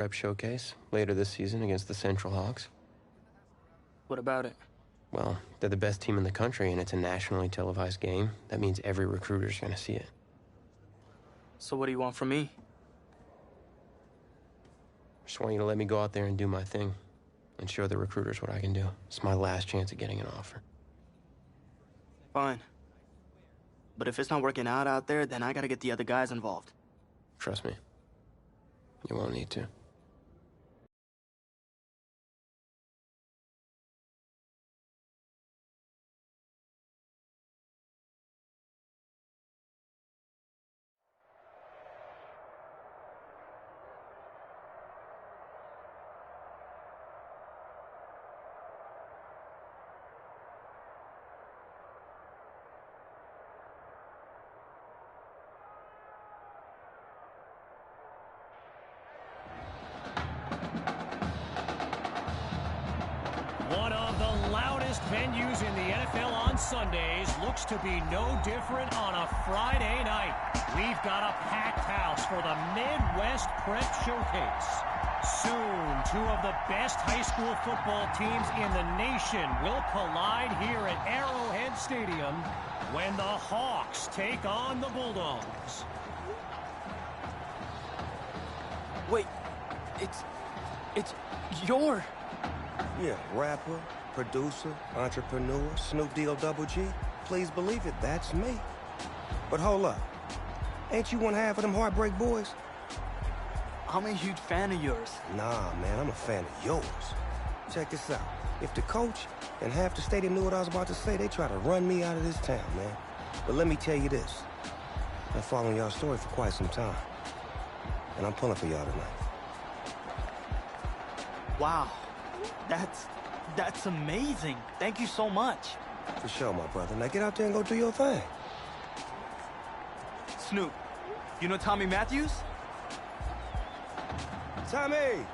Prep showcase later this season against the Central Hawks. What about it? Well, they're the best team in the country, and it's a nationally televised game. That means every recruiter's going to see it. So what do you want from me? Just want you to let me go out there and do my thing and show the recruiters what I can do. It's my last chance at getting an offer. Fine. But if it's not working out there, then I gotta get the other guys involved. Trust me. You won't need to. One of the loudest venues in the NFL on Sundays looks to be no different on a Friday night. We've got a packed house for the Midwest Prep Showcase. Soon, two of the best high school football teams in the nation will collide here at Arrowhead Stadium when the Hawks take on the Bulldogs. Wait, it's your... Yeah, rapper, producer, entrepreneur, Snoop D.O.G. Please believe it, that's me. But hold up. Ain't you one half of them Heartbreak Boys? I'm a huge fan of yours. Nah, man, I'm a fan of yours. Check this out. If the coach and half the stadium knew what I was about to say, they try to run me out of this town, man. But let me tell you this. I've been following y'all's story for quite some time. And I'm pulling for y'all tonight. Wow. That's amazing. Thank you so much. For sure, my brother. Now get out there and go do your thing. Snoop, you know Tommy Matthews? Tommy!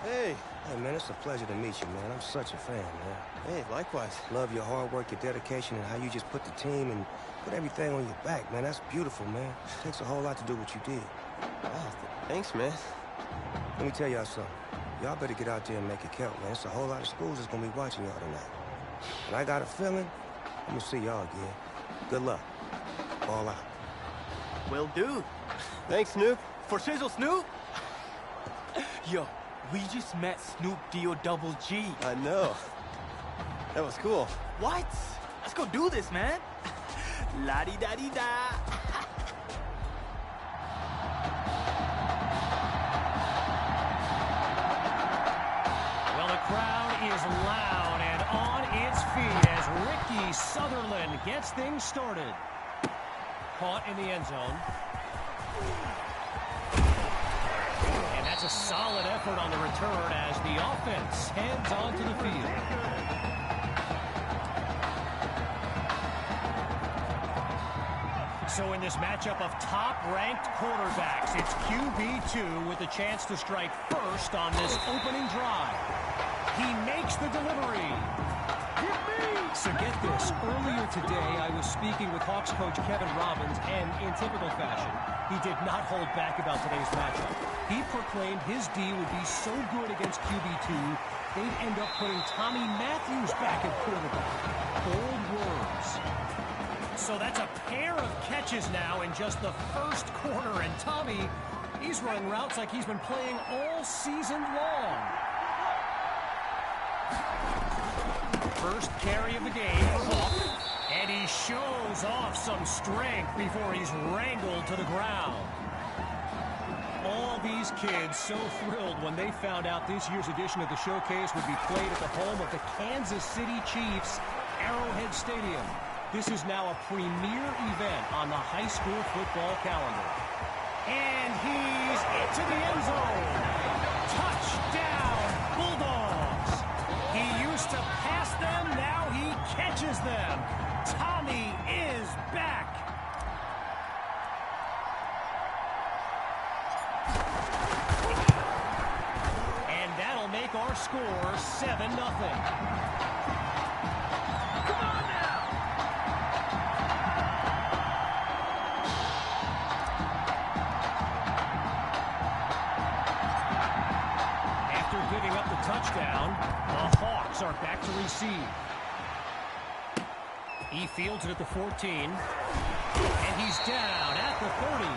Hey, man, it's a pleasure to meet you, man. I'm such a fan, man. Hey, likewise. Love your hard work, your dedication, and how you just put the team and put everything on your back, man. That's beautiful, man. It takes a whole lot to do what you did. Oh, thanks, man. Let me tell y'all something. Y'all better get out there and make it count, man. It's a whole lot of schools that's gonna be watching y'all tonight. And I got a feeling I'm gonna see y'all again. Good luck. All out. Will do. Thanks, Snoop. For Shizzle Snoop? Yo, we just met Snoop D.O.G. I know. That was cool. What? Let's go do this, man. La-di-da-di-da. Is loud and on its feet as Ricky Sutherland gets things started. Caught in the end zone. And that's a solid effort on the return as the offense heads onto the field. So in this matchup of top-ranked quarterbacks, it's QB2 with a chance to strike first on this opening drive. He makes the delivery. So get this. Earlier today, I was speaking with Hawks coach Kevin Robbins, and in typical fashion, he did not hold back about today's matchup. He proclaimed his D would be so good against QB2, they'd end up putting Tommy Matthews back at quarterback. Bold words. So that's a pair of catches now in just the first quarter, and Tommy, he's running routes like he's been playing all season long. First carry of the game for Hawk, and he shows off some strength before he's wrangled to the ground. All these kids so thrilled when they found out this year's edition of the showcase would be played at the home of the Kansas City Chiefs, Arrowhead Stadium. This is now a premier event on the high school football calendar. And he's into the end zone. Touchdown, Bulldogs. He used to pass them, now he catches them. Tommy is back. And that'll make our score 7-0. up the touchdown. The Hawks are back to receive. He fields it at the 14. And he's down at the 30.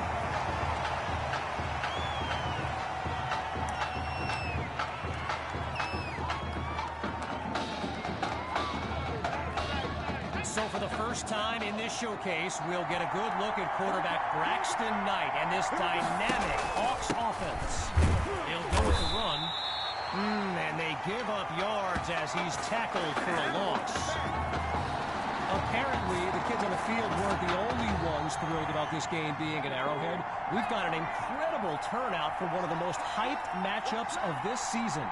So for the first time in this showcase, we'll get a good look at quarterback Braxton Knight and this dynamic Hawks offense. He'll go with the run. And they give up yards as he's tackled for a loss. Apparently, the kids on the field weren't the only ones thrilled about this game being at Arrowhead. We've got an incredible turnout for one of the most hyped matchups of this season.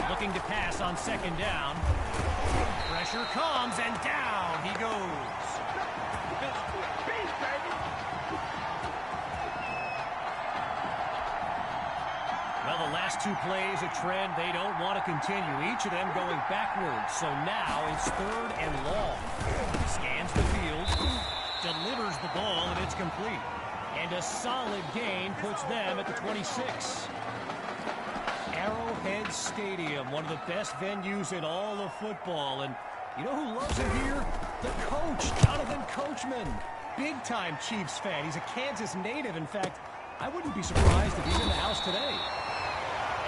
Looking to pass on second down. Pressure comes, and down he goes. Well, the last two plays, a trend they don't want to continue. Each of them going backwards. So now it's third and long. Scans the field, delivers the ball, and it's complete. And a solid gain puts them at the 26. Arrowhead Stadium, one of the best venues in all of football. And you know who loves it here? The coach, Jonathan Coachman. Big-time Chiefs fan. He's a Kansas native. In fact, I wouldn't be surprised if he's in the house today.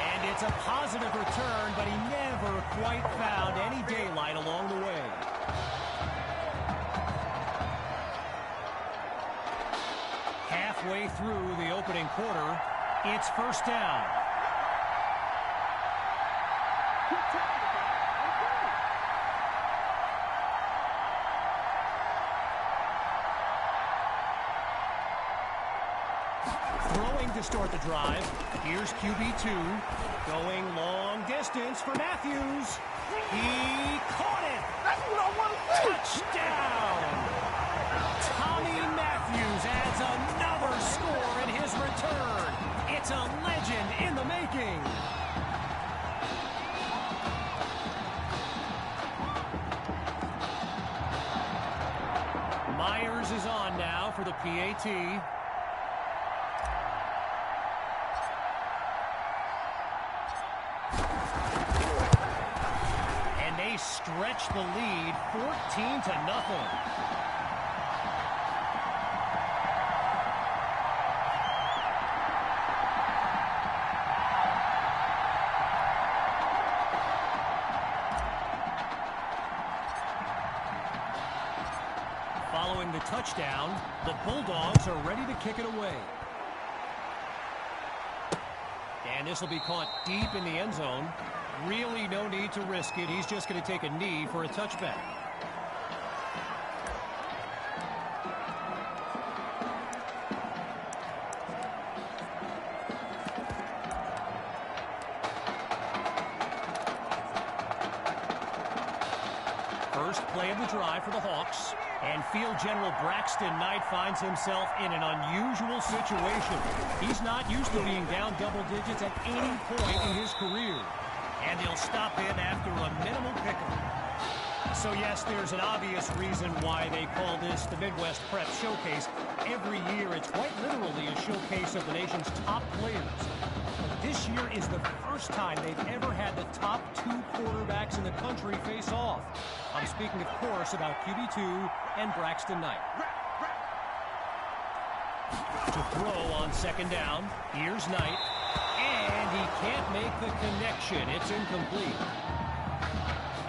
And it's a positive return, but he never quite found any daylight along the way. Halfway through the opening quarter, it's first down. Throwing to start the drive. Here's QB2. Going long distance for Matthews. He caught it. That's what I want to see. Touchdown. Tommy Matthews adds another score in his return. It's a legend in the making. Myers is on now for the PAT. Stretch the lead 14-0. Following the touchdown, the Bulldogs are ready to kick it away. And this will be caught deep in the end zone. Really no need to risk it. He's just going to take a knee for a touchback. First play of the drive for the Hawks. And field general Braxton Knight finds himself in an unusual situation. He's not used to being down double digits at any point in his career. And he'll stop in after a minimal pickup. So yes, there's an obvious reason why they call this the Midwest Prep Showcase. Every year, it's quite literally a showcase of the nation's top players. But this year is the first time they've ever had the top two quarterbacks in the country face off. I'm speaking, of course, about QB2 and Braxton Knight. To throw on second down, here's Knight. And he can't make the connection. It's incomplete.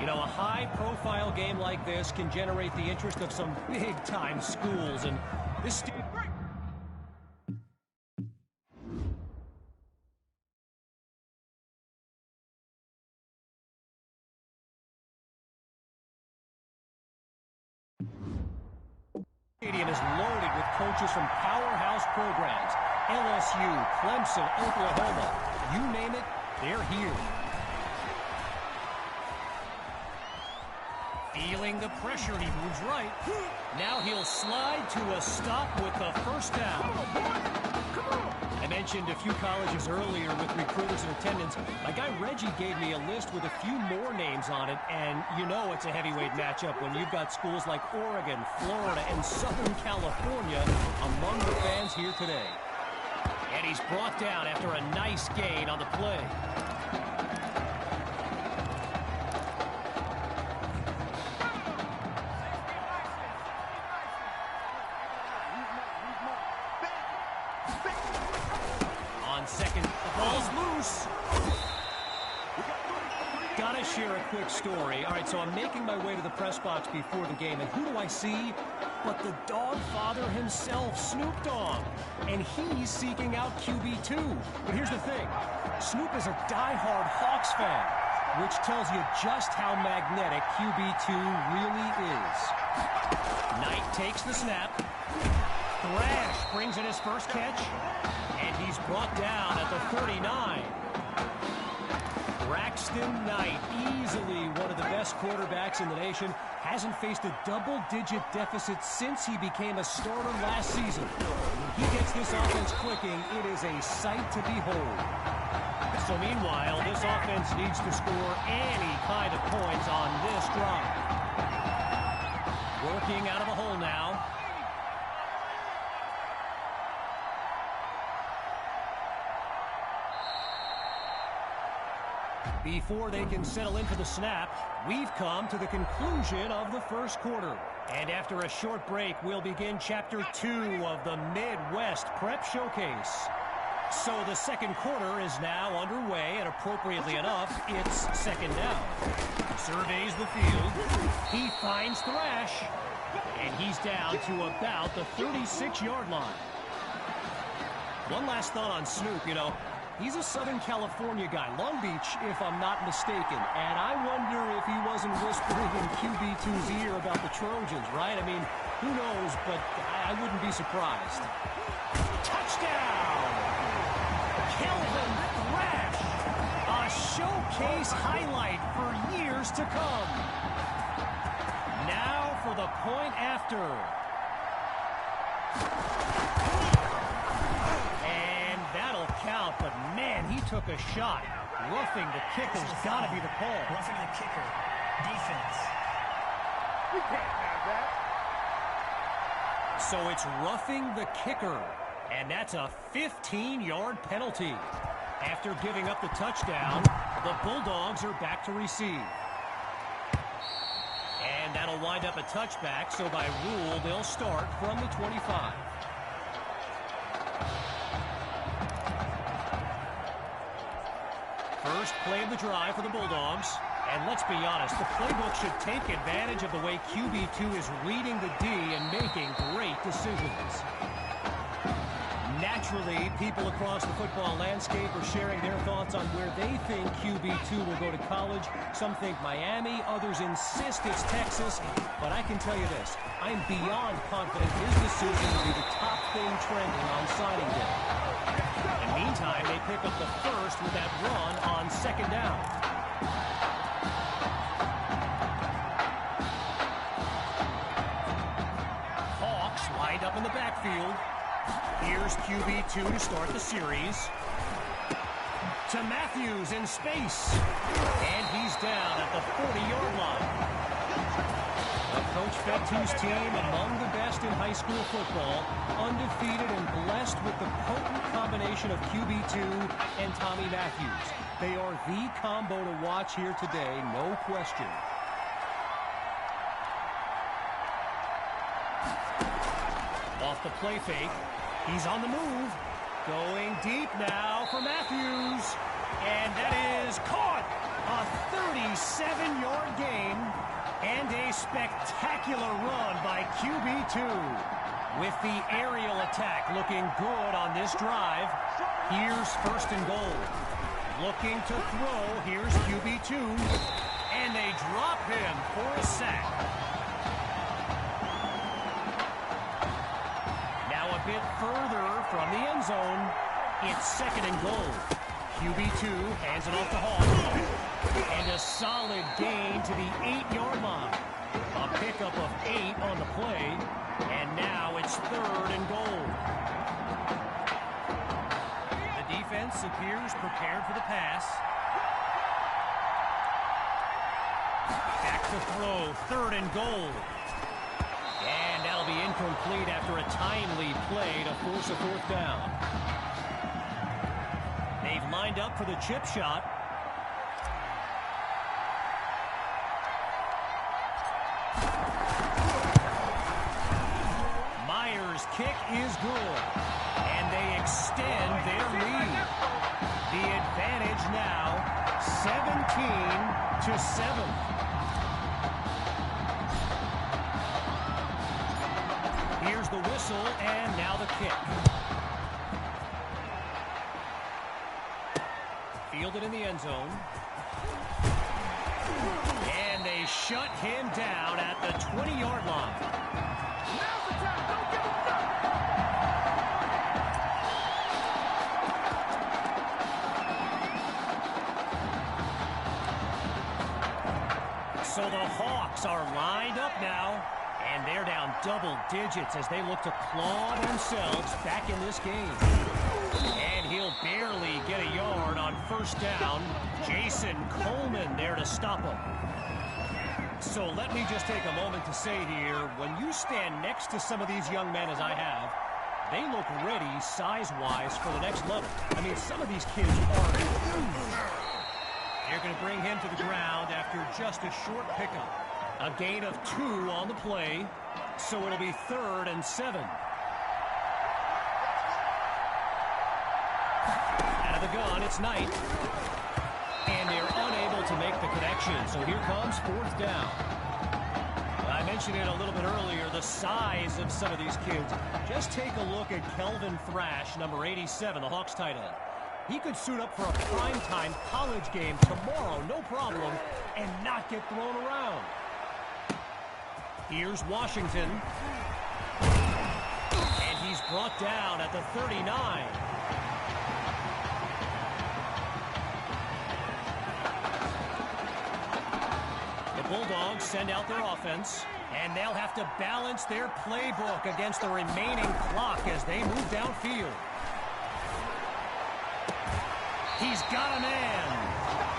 You know, a high-profile game like this can generate the interest of some big-time schools, and this... stadium is loaded with coaches from powerhouse programs. LSU, Clemson, Oklahoma, you name it, they're here. Feeling the pressure, he moves right. Now he'll slide to a stop with the first down. I mentioned a few colleges earlier with recruiters in attendance. My guy Reggie gave me a list with a few more names on it, and you know it's a heavyweight matchup when you've got schools like Oregon, Florida, and Southern California among the fans here today. And he's brought down after a nice gain on the play. share a quick story. All right, so I'm making my way to the press box before the game, and who do I see but the dog father himself, Snoop Dogg. And he's seeking out QB2. But here's the thing. Snoop is a diehard Hawks fan, which tells you just how magnetic QB2 really is. Knight takes the snap. Thrash brings in his first catch, and he's brought down at the 39. Braxton Knight, easily one of the best quarterbacks in the nation, hasn't faced a double-digit deficit since he became a starter last season. When he gets this offense clicking, it is a sight to behold. So meanwhile, this offense needs to score any kind of points on this drive. Working out of a hole now. Before they can settle in for the snap, we've come to the conclusion of the first quarter. And after a short break, we'll begin Chapter 2 of the Midwest Prep Showcase. So the second quarter is now underway, and appropriately enough, it's second down. Surveys the field. He finds Thrash, and he's down to about the 36-yard line. One last thought on Snoop, you know. He's a Southern California guy, Long Beach, if I'm not mistaken. And I wonder if he wasn't whispering in QB2's ear about the Trojans, right? I mean, who knows, but I wouldn't be surprised. Touchdown! Kelvin Thrash! A showcase highlight for years to come. Now for the point after. Count, but man, he took a shot. Roughing the kicker's got to be the call. Roughing the kicker. Defense. We can't have that. So it's roughing the kicker, and that's a 15-yard penalty. After giving up the touchdown, the Bulldogs are back to receive. And that'll wind up a touchback, so by rule, they'll start from the 25. First play of the drive for the Bulldogs. And let's be honest, the playbook should take advantage of the way QB2 is reading the D and making great decisions. Naturally, people across the football landscape are sharing their thoughts on where they think QB2 will go to college. Some think Miami, others insist it's Texas. But I can tell you this, I'm beyond confident his decision will be the top thing trending on signing day. Meantime, they pick up the first with that run on second down. Hawks lined up in the backfield. Here's QB2 to start the series. To Matthews in space. And he's down at the 40-yard line. Coach Fettu's team among the best in high school football, undefeated and blessed with the potent combination of QB2 and Tommy Matthews. They are the combo to watch here today, no question. Off the play fake, he's on the move, going deep now for Matthews, and that is caught. A 37-yard gain. And a spectacular run by QB2. With the aerial attack looking good on this drive, here's first and goal. Looking to throw, here's QB2. And they drop him for a sack. Now a bit further from the end zone, it's second and goal. QB2 hands it off to Hall. And a solid gain to the 8-yard line. A pickup of 8 on the play. And now it's third and goal. The defense appears prepared for the pass. Back to throw, third and goal. And that'll be incomplete after a timely play to force a fourth down. They've lined up for the chip shot. Myers' kick is good, and they extend their lead. The advantage now 17-7. Here's the whistle, and now the kick. Fielded in the end zone. And they shut him down at the 20-yard line. Now's the time. Don't give him nothing. So the Hawks are lined up now, and they're down double digits as they look to claw themselves back in this game. And he'll barely get a yard on first down. Jason Coleman there to stop him. So let me just take a moment to say here, when you stand next to some of these young men as I have, they look ready size-wise for the next level. I mean, some of these kids are huge. They're going to bring him to the ground after just a short pickup. A gain of 2 on the play, so it'll be 3rd and 7. Out of the gun, it's Knight. And they're unable to make the connection, so here comes 4th down. I mentioned it a little bit earlier, the size of some of these kids. Just take a look at Kelvin Thrash, number 87, the Hawks tight end. He could suit up for a primetime college game tomorrow, no problem, and not get thrown around. Here's Washington. And he's brought down at the 39. The Bulldogs send out their offense, and they'll have to balance their playbook against the remaining clock as they move downfield. He's got a man.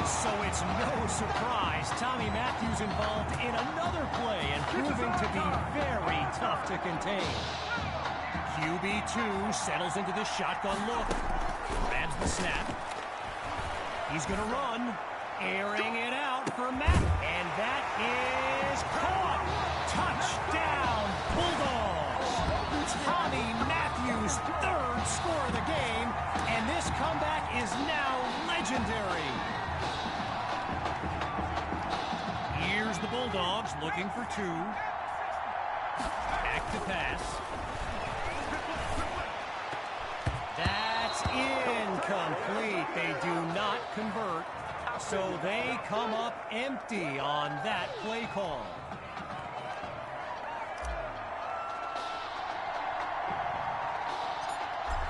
So it's no surprise Tommy Matthews involved in another play and proving to be very tough to contain. QB2 settles into the shotgun look. Grabs the snap. He's going to run. Airing it out for Matt. And that is caught. Touchdown, Bulldogs. Tommy Matthews' 3rd score of the game. And this comeback is now legendary. Here's the Bulldogs looking for 2. Back to pass. That's incomplete. They do not convert. So they come up empty on that play call.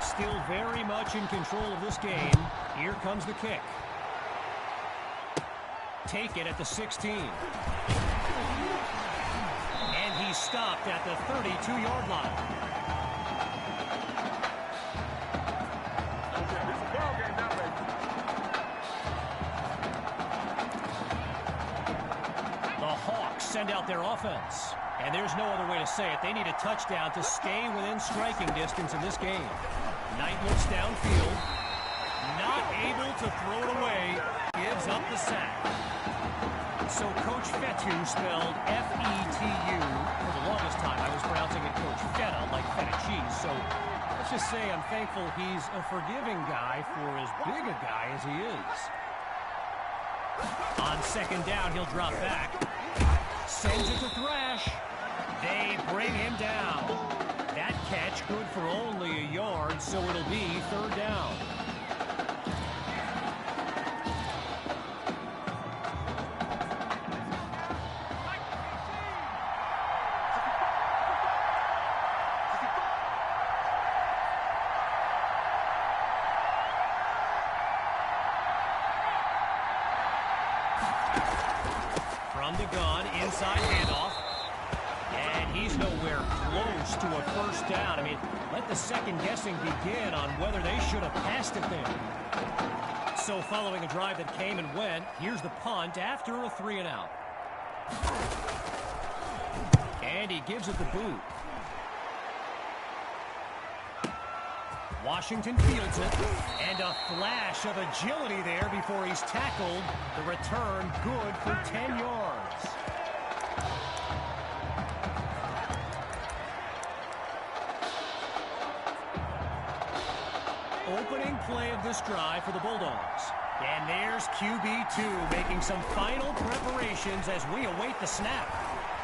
Still very much in control of this game. Here comes the kick. Take it at the 16. And he's stopped at the 32-yard line. The Hawks send out their offense. And there's no other way to say it. They need a touchdown to stay within striking distance in this game. Knight looks downfield. Not able to throw it away. Gives up the sack. So Coach Fetu, spelled F-E-T-U. For the longest time, I was pronouncing it Coach Feta, like feta cheese. So let's just say I'm thankful he's a forgiving guy for as big a guy as he is. On 2nd down, he'll drop back. Sends it to Thrash. They bring him down. That catch good for only a yard, so it'll be 3rd down. From the gun, inside handoff. And he's nowhere close to a 1st down. I mean, let the second guessing begin on whether they should have passed it there. So following a drive that came and went, here's the punt after a 3-and-out. And he gives it the boot. Washington fields it, and a flash of agility there before he's tackled. The return good for 10 yards. Opening play of this drive for the Bulldogs. And And there's QB2 making some final preparations as we await the snap.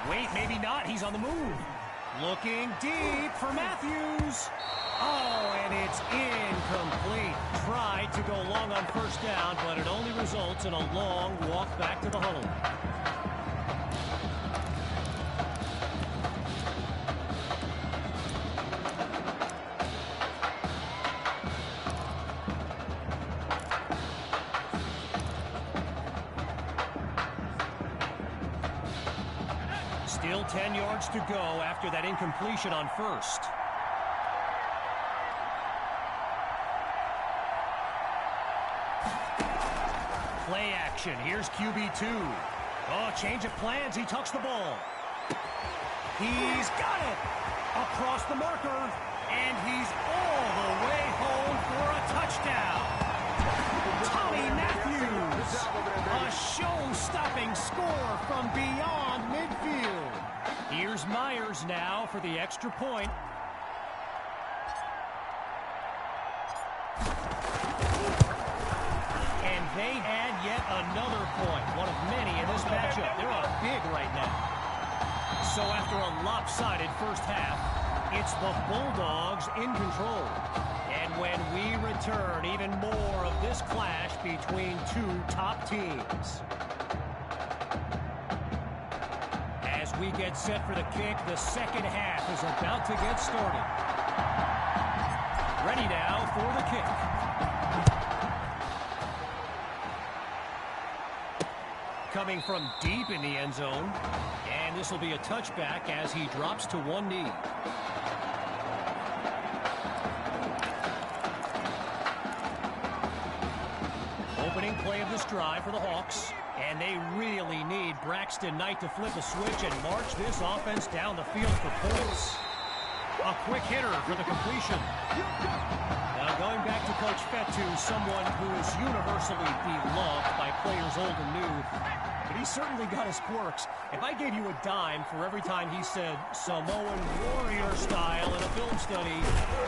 Wait, maybe not. He's on the move. Looking deep for Matthews. Oh, and it's incomplete. Tried to go long on first down, but it only results in a long walk back to the huddle. Still 10 yards to go after that incompletion on first. Play action. Here's QB2. Oh, change of plans. He tucks the ball. He's got it. Across the marker. And he's all the way home for a touchdown. Tommy Matthews. A show-stopping score from beyond midfield. Here's Myers now for the extra point. And they add yet another point, one of many in this matchup. They're up big right now. So after a lopsided first half, it's the Bulldogs in control. And when we return, even more of this clash between two top teams. As we get set for the kick, the second half is about to get started. Ready now for the kick. Coming from deep in the end zone. And this will be a touchback as he drops to one knee. Opening play of this drive for the Hawks. And they really need Braxton Knight to flip a switch and march this offense down the field for points. A quick hitter for the completion. Now going back to Coach Fetu, someone who is universally beloved by players old and new. But he's certainly got his quirks. If I gave you a dime for every time he said Samoan warrior style in a film study,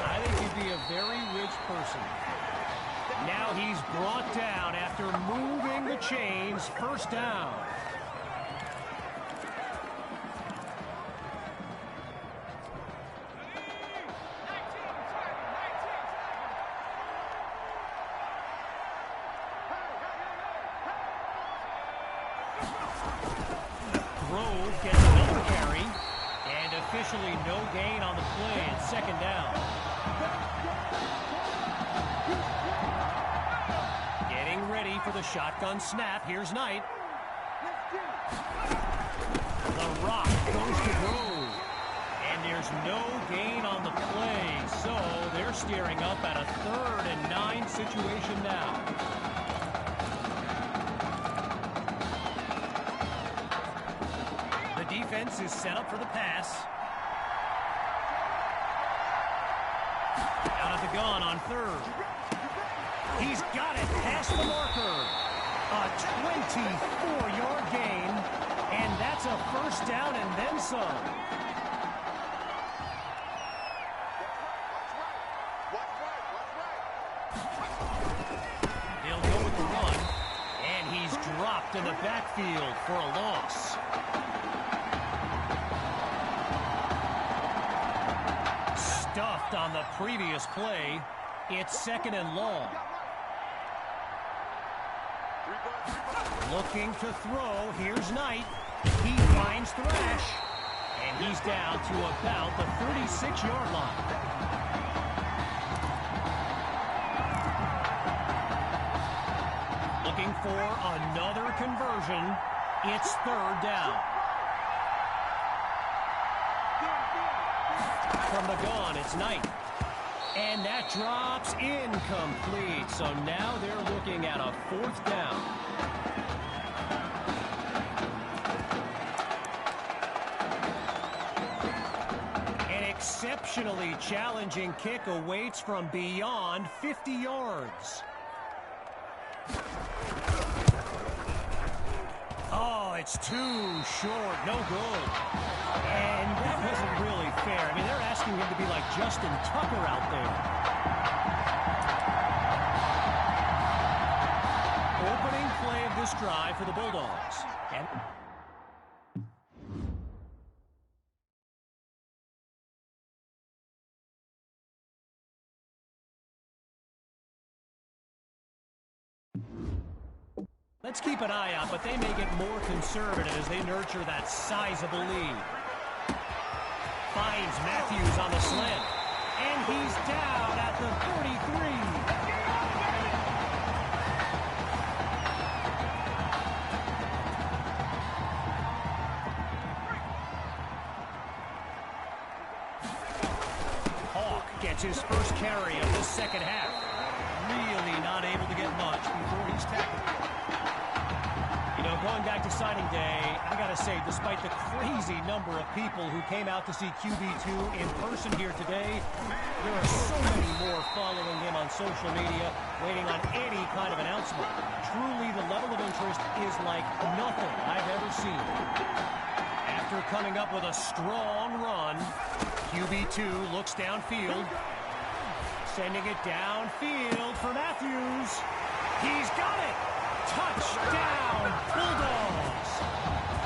I think you'd be a very rich person. Now he's brought down after moving the chains. First down. Grove gets another carry. And officially no gain on the play. It's second down. Ready for the shotgun snap. Here's Knight. The rock goes to Grove. And there's no gain on the play. So they're steering up at a 3rd and 9 situation now. The defense is set up for the pass. Out of the gun on 3rd. He's got it past the marker. A 24-yard gain, and that's a first down and then some. They'll go with the run, and he's dropped in the backfield for a loss. Stuffed on the previous play. It's 2nd and long. Looking to throw. Here's Knight. He finds Thrash. And he's down to about the 36-yard line. Looking for another conversion. It's 3rd down. From the gun, it's Knight. And that drops incomplete. So now they're looking at a 4th down. An exceptionally challenging kick awaits from beyond 50 yards. Oh, it's too short. No good. And that wasn't really fair. I mean, they're asking him to be like Justin Tucker out there. Opening play of this drive for the Bulldogs. And let's keep an eye out, but they may get more conservative as they nurture that sizable lead. Finds Matthews on the slant. And he's down at the 33. Hawk gets his first carry of this second half. Really not able to get much before he's tackled. You know, going back to signing day, I gotta say, despite the crazy number of people who came out to see QB2 in person here today, there are so many more following him on social media, waiting on any kind of announcement. Truly, the level of interest is like nothing I've ever seen. After coming up with a strong run, QB2 looks downfield, sending it downfield for Matthews. He's got it! Touchdown, Bulldogs!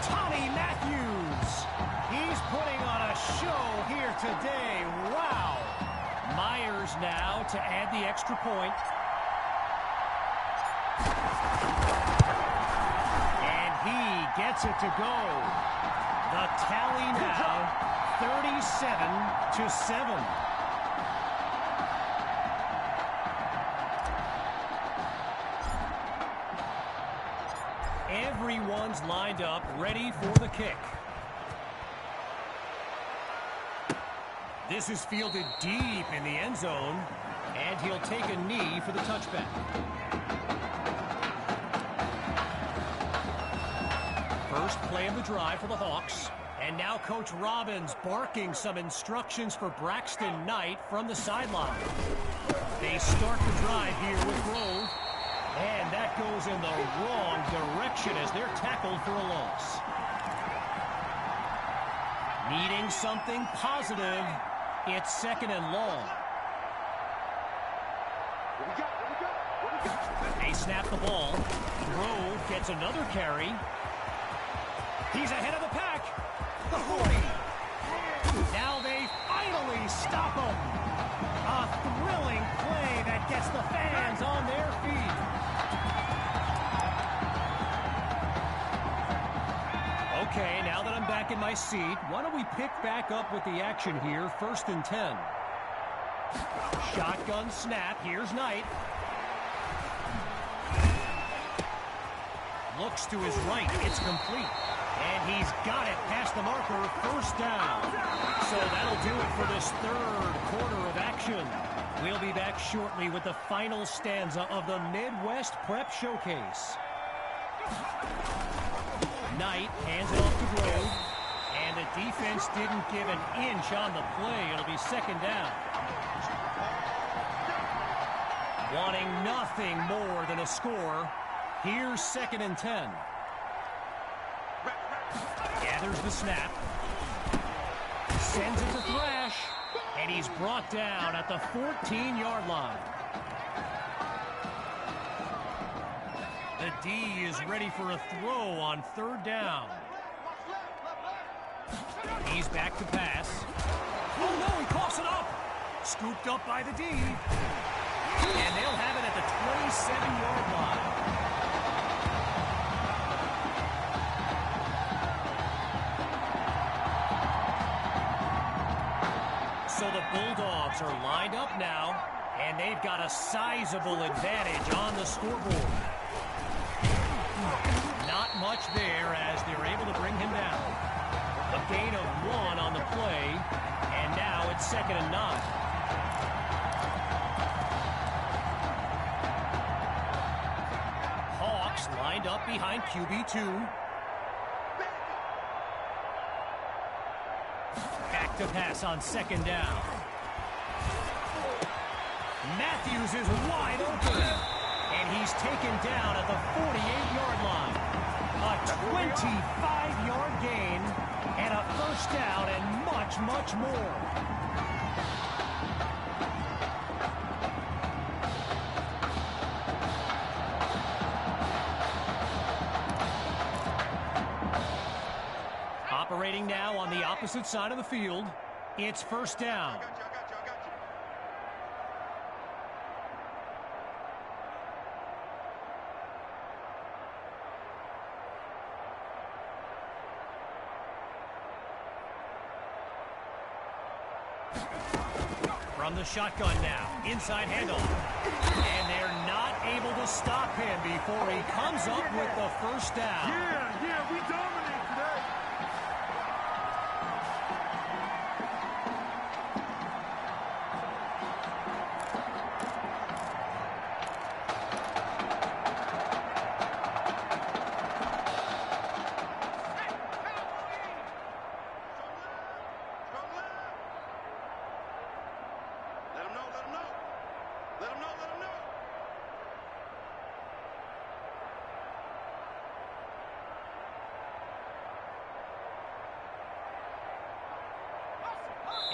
Tommy Matthews! He's putting on a show here today. Wow! Myers now to add the extra point. And he gets it to go. The tally now, 37-7. Everyone's lined up, ready for the kick. This is fielded deep in the end zone, and he'll take a knee for the touchback. First play of the drive for the Hawks. And now Coach Robbins barking some instructions for Braxton Knight from the sideline. They start the drive here with Grove. And that goes in the wrong direction as they're tackled for a loss. Needing something positive, it's second and long. They snap the ball. Grove gets another carry. He's ahead of the pack. The 40. Now they finally stop him. A thrilling play that gets the fans on their feet. Okay, now that I'm back in my seat, why don't we pick back up with the action here, 1st and 10. Shotgun snap, here's Knight. Looks to his right, it's complete. And he's got it past the marker, 1st down. So that'll do it for this 3rd quarter of action. We'll be back shortly with the final stanza of the Midwest Prep Showcase. Knight hands it off to Grove, and the defense didn't give an inch on the play. It'll be 2nd down. Wanting nothing more than a score, here's 2nd and 10. Gathers the snap, sends it to Thrash, and he's brought down at the 14-yard line. The D is ready for a throw on 3rd down. He's back to pass. Oh no, he coughs it up. Scooped up by the D. And they'll have it at the 27-yard line. So the Bulldogs are lined up now, and they've got a sizable advantage on the scoreboard. Not much there as they're able to bring him down. A gain of 1 on the play, and now it's 2nd and 9. Hawks lined up behind QB2. Back to pass on 2nd down. Matthews is wide open. And he's taken down at the 48-yard line. A 25-yard gain and a 1st down and much, much more. Operating now on the opposite side of the field. It's first down. From the shotgun now, inside handoff. And they're not able to stop him before he comes up with the first down. Yeah, we dominate today.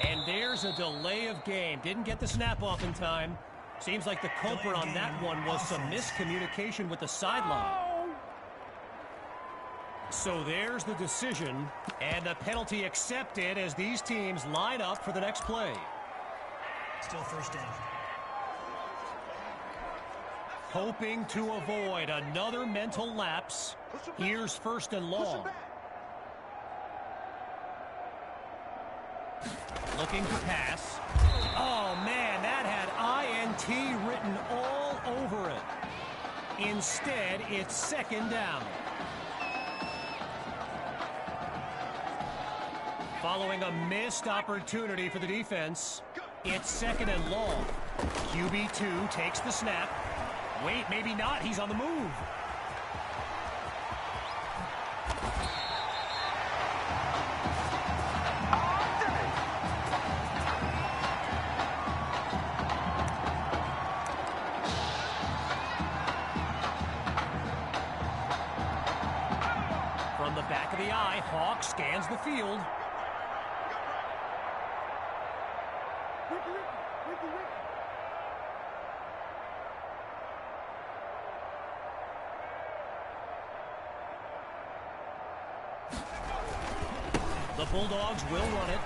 And there's a delay of game. Didn't get the snap off in time. Seems like the culprit on that one was some miscommunication with the sideline. So there's the decision, and the penalty accepted as these teams line up for the next play. Still first down. Hoping to avoid another mental lapse. Here's first and long. Looking to pass. Oh, man, that had INT written all over it. Instead, it's second down. Following a missed opportunity for the defense, it's second and long. QB2 takes the snap. Wait, maybe not. He's on the move. From the back of the eye, Hawk scans the field. The Bulldogs will run it.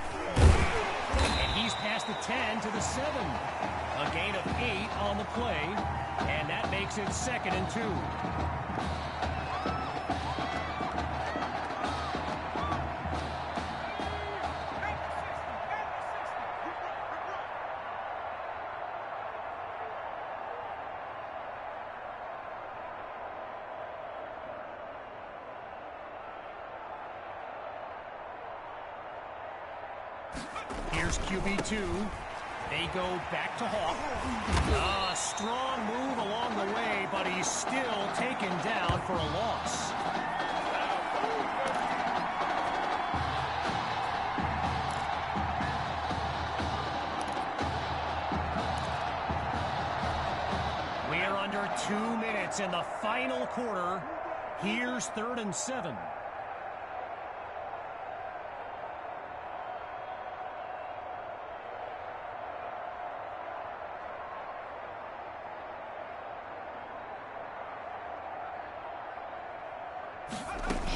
And he's past the 10 to the 7. A gain of 8 on the play. And that makes it second and 2. Here's QB2. They go back to Hawk. A strong move along the way, but he's still taken down for a loss. We're under 2 minutes in the final quarter. Here's third and 7.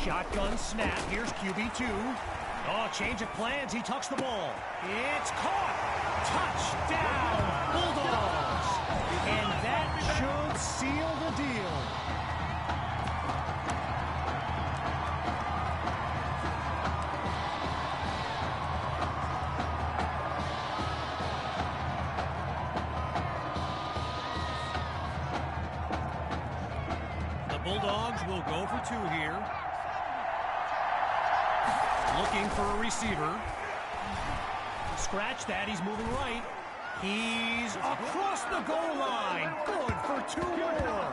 Shotgun snap. Here's QB2. Oh, change of plans. He tucks the ball. It's caught. Touchdown, Bulldogs. And that should seal the deal. The Bulldogs will go for 2 here. Looking for a receiver. Scratch that. He's moving right. He's across the goal line. Good for 2 more.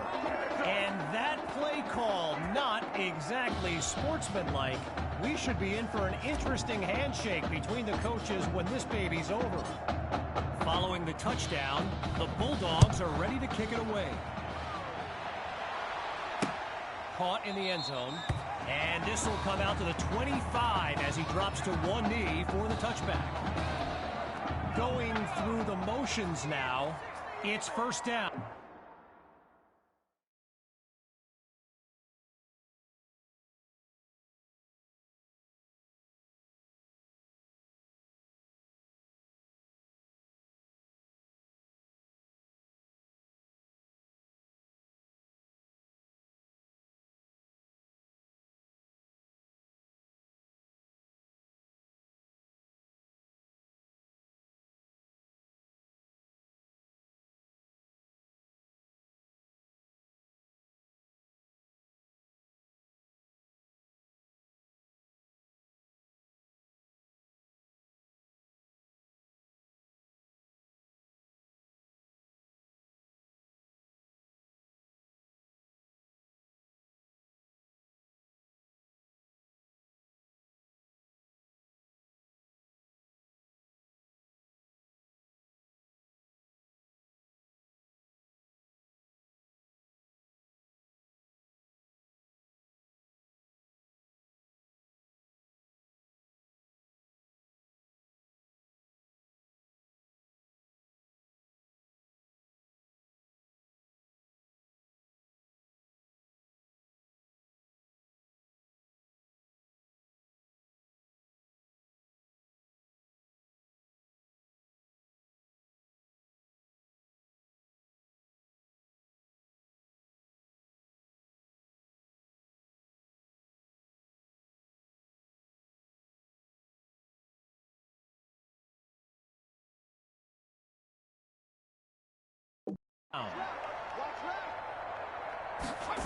And that play call, not exactly sportsmanlike. We should be in for an interesting handshake between the coaches when this baby's over. Following the touchdown, the Bulldogs are ready to kick it away. Caught in the end zone. And this will come out to the 25 as he drops to one knee for the touchback. Going through the motions now, it's first down.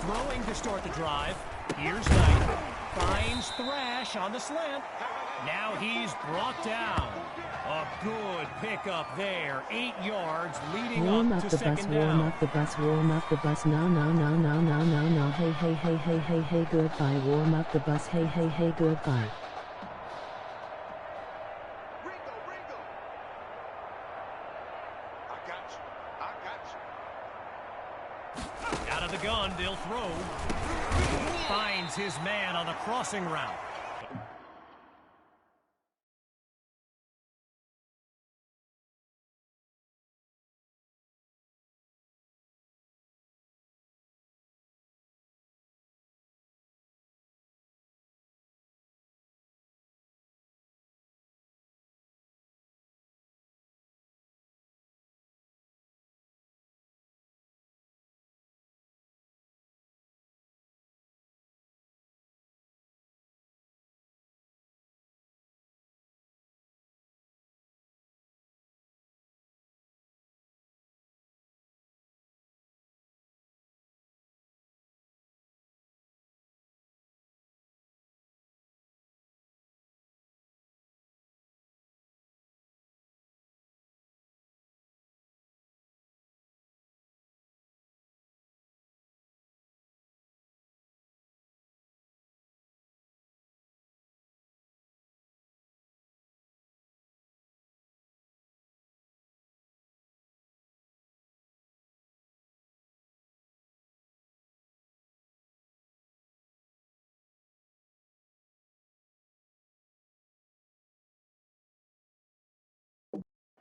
Throwing to start the drive. Here's Knight. Finds Thrash on the slant. Now he's brought down. A good pickup there. 8 yards leading up to second down. Warm up the bus, warm up the bus. No, no, no, no, no, no, no. Hey, hey, hey, hey, hey, hey, goodbye. Warm up the bus. Hey, hey, hey, goodbye. Out of the gun, they'll throw. Finds his man on the crossing route.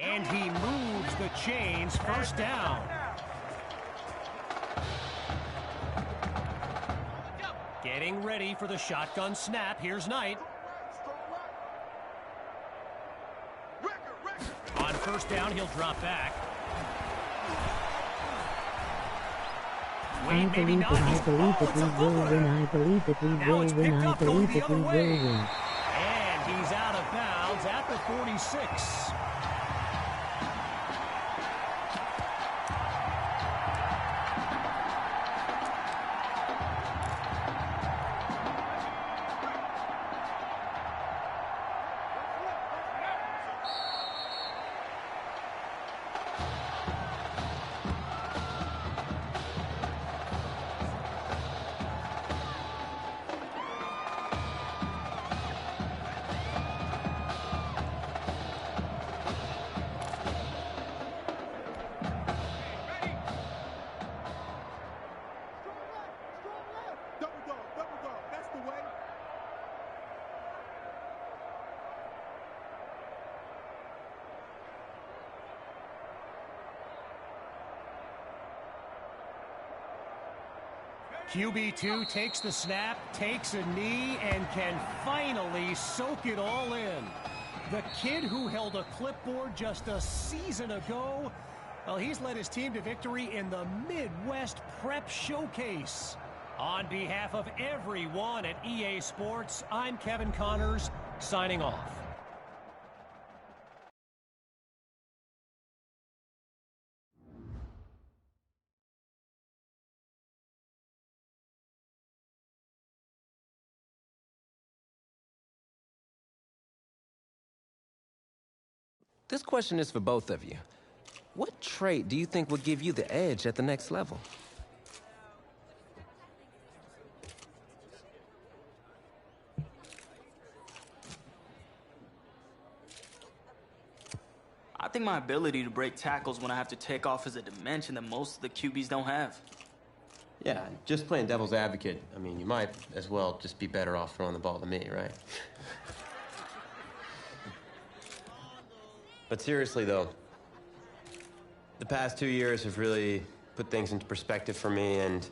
And he moves the chains. First down. Getting ready for the shotgun snap. Here's Knight. On first down, he'll drop back. I believe that we will win. I believe that we will win. I believe that we will win. And he's out of bounds at the 46. QB2 takes the snap, takes a knee, and can finally soak it all in. The kid who held a clipboard just a season ago, well, he's led his team to victory in the Midwest Prep Showcase. On behalf of everyone at EA Sports, I'm Kevin Connors, signing off. This question is for both of you. What trait do you think will give you the edge at the next level? I think my ability to break tackles when I have to take off is a dimension that most of the QBs don't have. Yeah, just playing devil's advocate. I mean, you might as well just be better off throwing the ball to me, right? But seriously, though, the past 2 years have really put things into perspective for me, and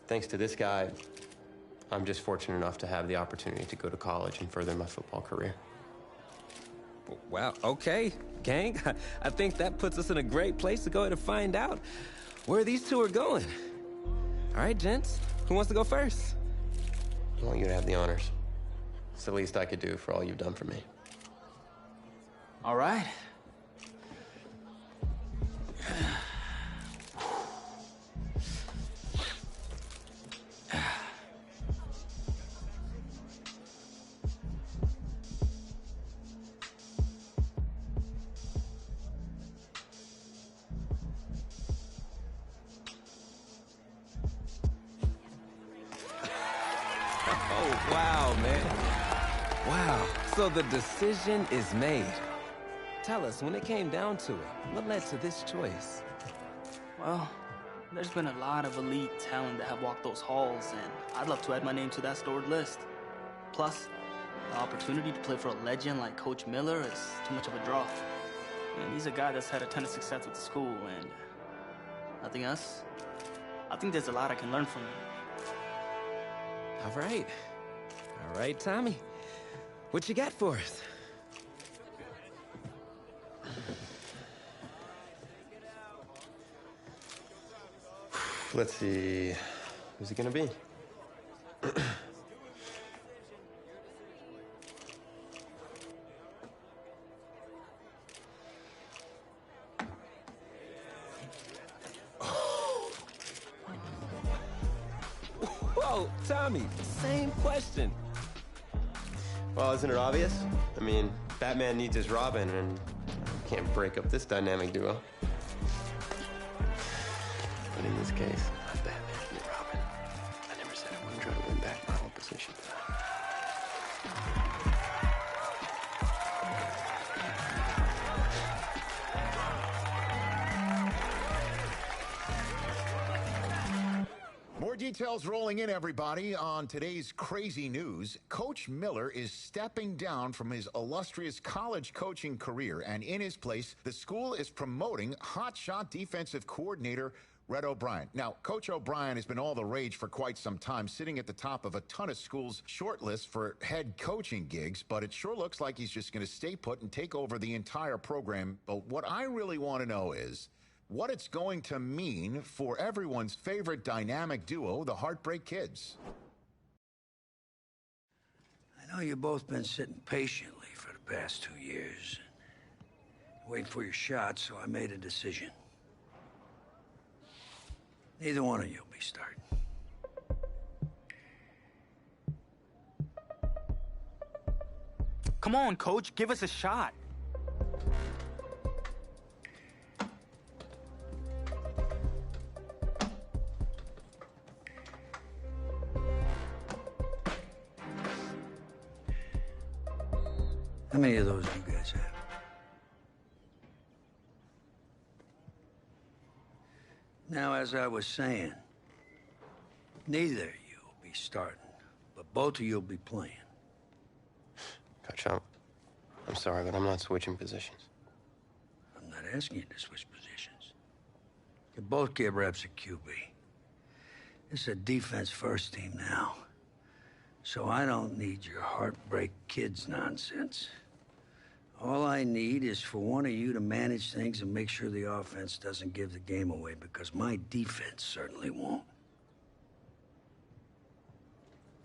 thanks to this guy, I'm just fortunate enough to have the opportunity to go to college and further my football career. Well, okay, gang. I think that puts us in a great place to go ahead and find out where these two are going. All right, gents, who wants to go first? I want you to have the honors. It's the least I could do for all you've done for me. All right. Oh, wow, man. Wow. So the decision is made. Tell us, when it came down to it, what led to this choice? Well, there's been a lot of elite talent that have walked those halls, and I'd love to add my name to that storied list. Plus, the opportunity to play for a legend like Coach Miller is too much of a draw. And he's a guy that's had a ton of success with the school, and nothing else. I think there's a lot I can learn from him. All right. All right, Tommy. What you got for us? Let's see. Who's it gonna be? Whoa, Tommy, same question. Well, isn't it obvious? I mean, Batman needs his Robin, and can't break up this dynamic duo. But in this case, not Batman and Robin. I never said I wouldn't try to win back my whole position. More details rolling in, everybody, on today's crazy news. Coach Miller is stepping down from his illustrious college coaching career, and in his place, the school is promoting hotshot defensive coordinator Red O'Brien. Now, Coach O'Brien has been all the rage for quite some time, sitting at the top of a ton of schools' shortlists for head coaching gigs, but it sure looks like he's just going to stay put and take over the entire program. But what I really want to know is what it's going to mean for everyone's favorite dynamic duo, the Heartbreak Kids. I know you've both been sitting patiently for the past 2 years, waiting for your shot, so I made a decision. Neither one of you will be starting. Come on, Coach, give us a shot. How many of those do you guys have? Now, as I was saying, neither of you will be starting, but both of you will be playing. Coach, I'm sorry, but I'm not switching positions. I'm not asking you to switch positions. You both get reps at QB. It's a defense-first team now, so I don't need your Heartbreak Kids nonsense. All I need is for one of you to manage things and make sure the offense doesn't give the game away, because my defense certainly won't.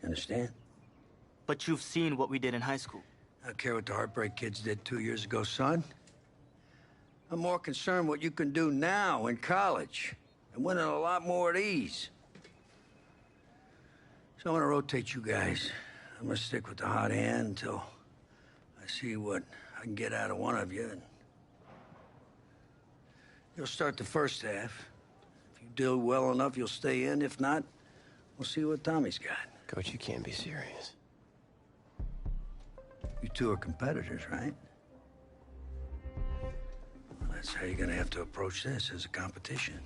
Understand? But you've seen what we did in high school. I don't care what the Heartbreak Kids did 2 years ago, son. I'm more concerned what you can do now in college and winning a lot more at ease. So I'm gonna rotate you guys. I'm gonna stick with the hot hand until I see what I can get out of one of you. And you'll start the first half. If you do well enough, you'll stay in. If not, we'll see what Tommy's got. Coach, you can't be serious. You two are competitors, right? Well, that's how you're gonna have to approach this, as a competition.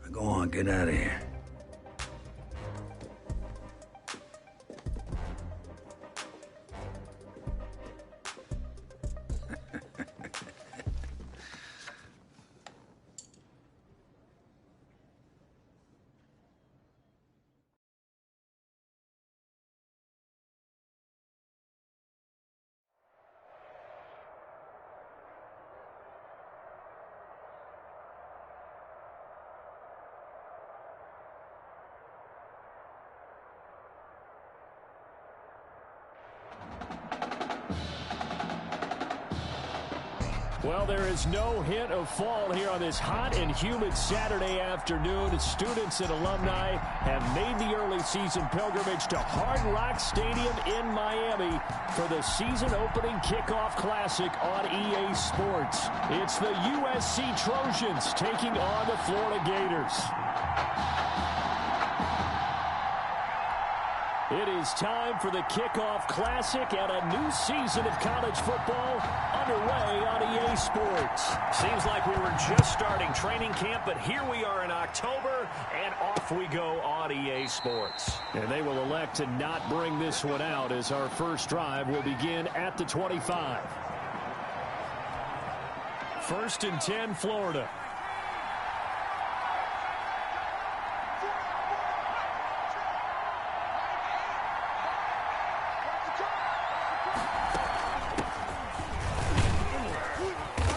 Now go on, get out of here. Well, there is no hint of fall here on this hot and humid Saturday afternoon. Students and alumni have made the early season pilgrimage to Hard Rock Stadium in Miami for the season opening kickoff classic on EA Sports. It's the USC Trojans taking on the Florida Gators. It is time for the Kickoff Classic and a new season of college football underway on EA Sports. Seems like we were just starting training camp, but here we are in October, and off we go on EA Sports. And they will elect to not bring this one out as our first drive will begin at the 25. 1st and 10, Florida.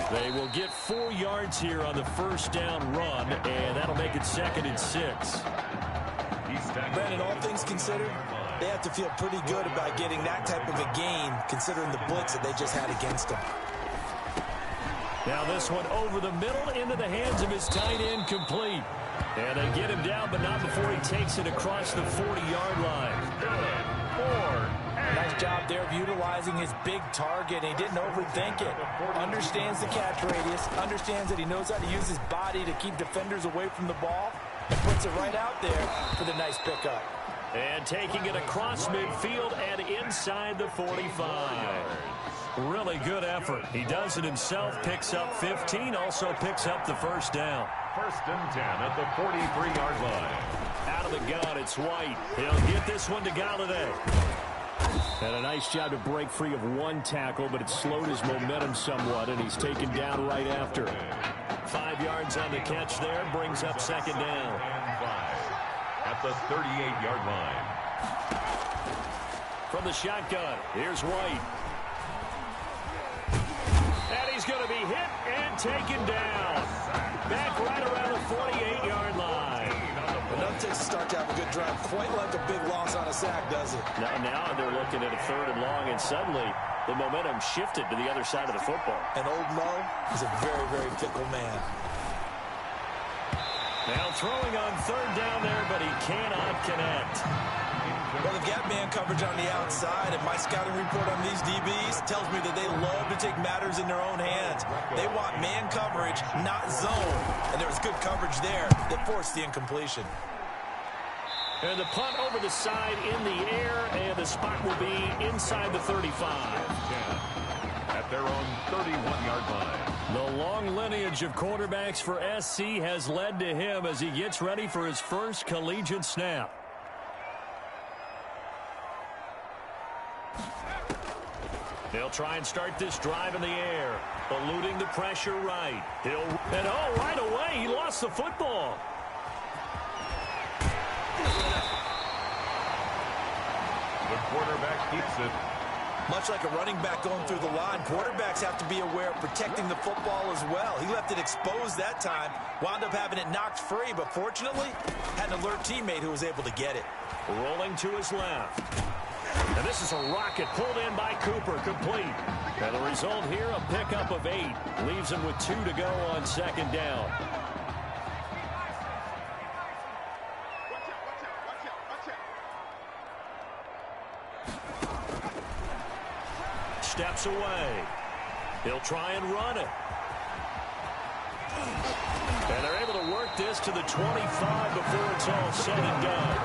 They will get 4 yards here on the first down run, and that'll make it 2nd and 6. Brandon, all things considered, they have to feel pretty good about getting that type of a gain, considering the blitz that they just had against them. Now this one over the middle into the hands of his tight end, complete. And they get him down, but not before he takes it across the 40-yard line. Nice job there of utilizing his big target. He didn't overthink it. Understands the catch radius. Understands that he knows how to use his body to keep defenders away from the ball. And puts it right out there for the nice pickup. And taking it across midfield and inside the 45. Really good effort. He does it himself, picks up 15, also picks up the first down. 1st and 10 at the 43-yard line. Out of the gun, it's White. He'll get this one to Galladay. And a nice job to break free of one tackle, but it slowed his momentum somewhat, and he's taken down right after. 5 yards on the catch there, brings up 2nd down. At the 38-yard line. From the shotgun, here's White. And he's going to be hit and taken down. Back right around the 48-yard line. Enough to start to have a good drive, quite like a big loss on a sack, does it? Now they're looking at a 3rd and long, and suddenly the momentum shifted to the other side of the football. And old Mo is a very, very fickle man. Now throwing on 3rd down there, but he cannot connect. Well, they've got man coverage on the outside, and my scouting report on these DBs tells me that they love to take matters in their own hands. They want man coverage, not zone. And there was good coverage there that forced the incompletion. And the punt over the side in the air, and the spot will be inside the 35. At their own 31-yard line. The long lineage of quarterbacks for SC has led to him as he gets ready for his first collegiate snap. They'll try and start this drive in the air, eluding the pressure right. Right away, he lost the football. The quarterback keeps it. Much like a running back going through the line, quarterbacks have to be aware of protecting the football as well. He left it exposed that time, wound up having it knocked free, but fortunately, had an alert teammate who was able to get it. Rolling to his left. And this is a rocket pulled in by Cooper, complete. And the result here, a pickup of 8. Leaves him with 2 to go on 2nd down. Steps away. He'll try and run it. And they're able to work this to the 25 before it's all said and done.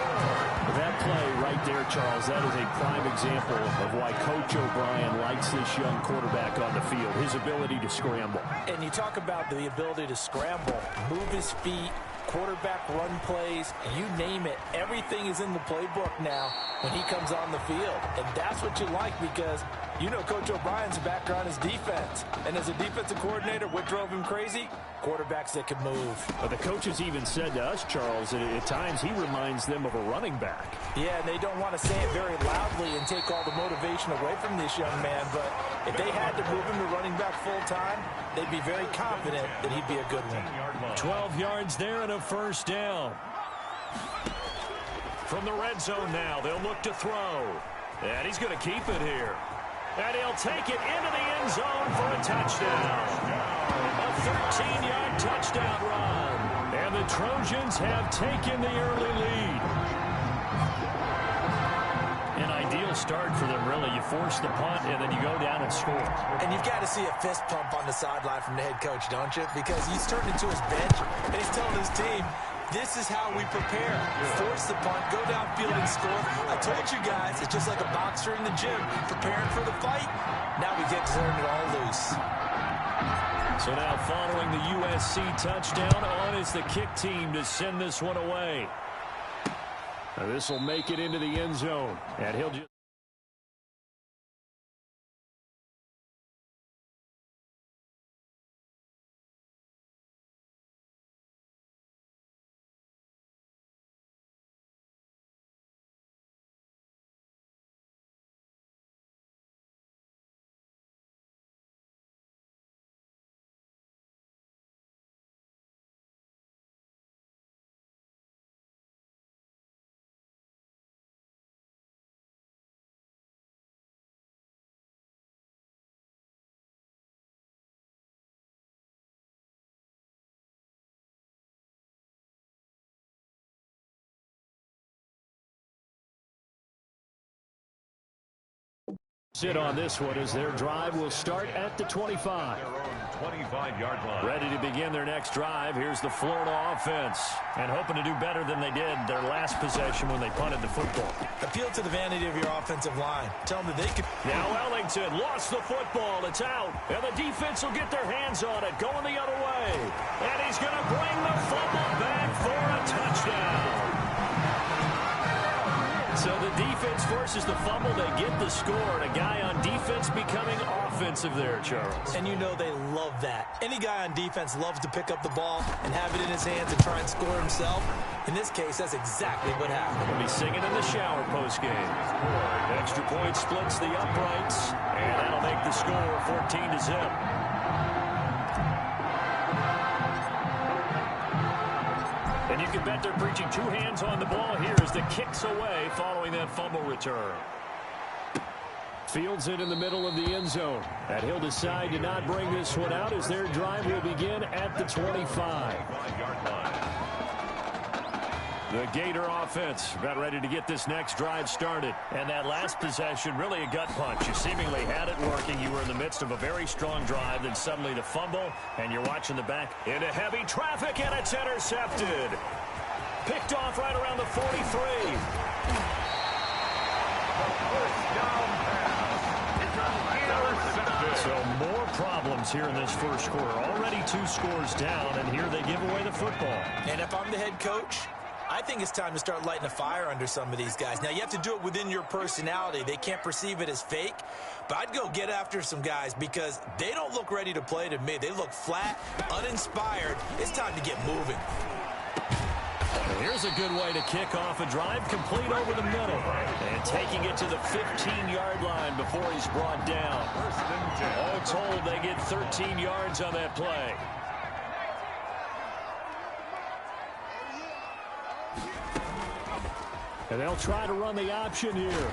That play right there, Charles, that is a prime example of why Coach O'Brien likes this young quarterback on the field, his ability to scramble. And you talk about the ability to scramble, move his feet, quarterback run plays, you name it. Everything is in the playbook now when he comes on the field. And that's what you like because you know Coach O'Brien's background is defense. And as a defensive coordinator, what drove him crazy? Quarterbacks that can move. But the coaches even said to us, Charles, that at times he reminds them of a running back. Yeah, and they don't want to say it very loudly and take all the motivation away from this young man. But if they had to move him to running back full time, they'd be very confident that he'd be a good one. 12 yards there and a first down. From the red zone now, they'll look to throw. And he's going to keep it here. And he'll take it into the end zone for a touchdown. A 13-yard touchdown run. And the Trojans have taken the early lead. An ideal start for them, really. You force the punt, and then you go down and score. And you've got to see a fist pump on the sideline from the head coach, don't you? Because he's turned into his bench, and he's telling his team, This is how we prepare. Force the punt, go downfield and score. I told you guys, it's just like a boxer in the gym, preparing for the fight. Now we get to turn it all loose. So now following the USC touchdown, on is the kick team to send this one away. This will make it into the end zone, and he'll just... Sit on this one as their drive will start at the 25. 25-yard line. Ready to begin their next drive. Here's the Florida offense. And hoping to do better than they did their last possession when they punted the football. Appeal to the vanity of your offensive line. Tell them that they can... Now Ellington lost the football. It's out. And the defense will get their hands on it. Going the other way. And he's going to bring the fumble back for a touchdown. So the defense forces the fumble. They get the score. And a guy on defense becoming offensive there, Charles. And you know they love that. Any guy on defense loves to pick up the ball and have it in his hands and try and score himself. In this case, that's exactly what happened. He'll be singing in the shower postgame. Extra point splits the uprights. And that'll make the score 14-0. And you can bet they're preaching two hands on the ball here as the kick's away following that fumble return. Fields it in the middle of the end zone. And he'll decide to not bring this one out as their drive will begin at the 25. The Gator offense about ready to get this next drive started. And that last possession, really a gut punch. You seemingly had it working. You were in the midst of a very strong drive. Then suddenly the fumble, and you're watching the back into heavy traffic, and it's intercepted. Picked off right around the 43. So more problems here in this first quarter. Already 2 scores down, and here they give away the football. And if I'm the head coach, I think it's time to start lighting a fire under some of these guys. Now, you have to do it within your personality. They can't perceive it as fake. But I'd go get after some guys because they don't look ready to play to me. They look flat, uninspired. It's time to get moving. And here's a good way to kick off a drive, complete over the middle. And taking it to the 15-yard line before he's brought down. All told, they get 13 yards on that play. And they'll try to run the option here.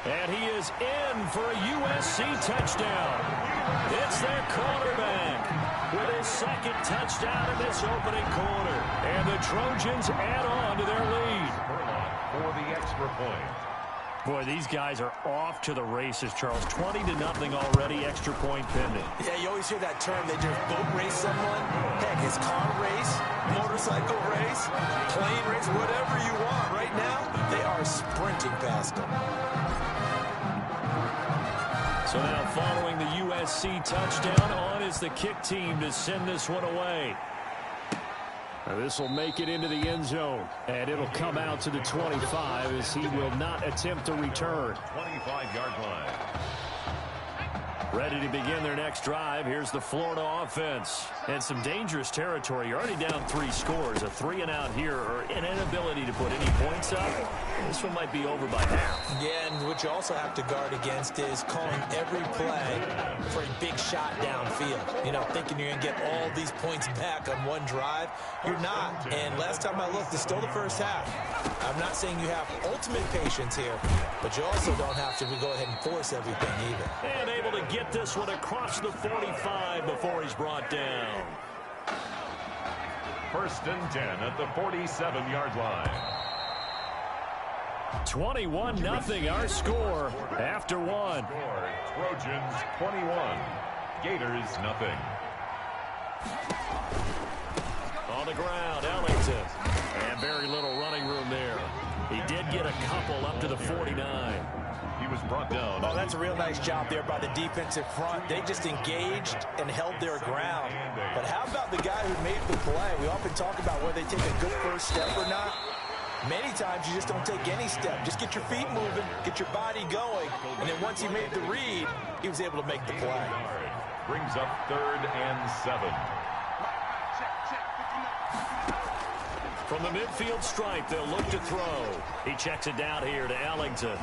And he is in for a USC touchdown. It's their quarterback with his second touchdown in this opening quarter. And the Trojans add on to their lead. For the extra point. Boy, these guys are off to the races, Charles. 20-0 already, extra point pending. Yeah, you always hear that term. They just boat race someone. Heck, it's car race, motorcycle race, plane race, whatever you want. Right now, they are sprinting past them. So now following the USC touchdown, on is the kick team to send this one away. This will make it into the end zone, and it'll come out to the 25 as he will not attempt to return. 25-yard line. Ready to begin their next drive. Here's the Florida offense. And some dangerous territory. You're already down 3 scores. A 3-and-out here, or an inability to put any points up. This one might be over by half. Yeah, and what you also have to guard against is calling every play for a big shot downfield. You know, thinking you're going to get all these points back on one drive. You're not. And last time I looked, it's still the first half. I'm not saying you have ultimate patience here, but you also don't have to go ahead and force everything either. And able to get this one across the 45 before he's brought down. 1st and 10 at the 47-yard line. 21-0 our score after one. Trojans 21, Gators nothing. On On the ground, Ellington. And very little running room there. He did get a couple up to the 49. He was brought down. Oh, that's a real nice job there by the defensive front. They just engaged and held their ground. But how about the guy who made the play? We often talk about whether they take a good first step or not. Many times you just don't take any step. Just get your feet moving, get your body going. And then once he made the read, he was able to make the play. Brings up 3rd and 7. From the midfield stripe, they'll look to throw. He checks it down here to Ellington.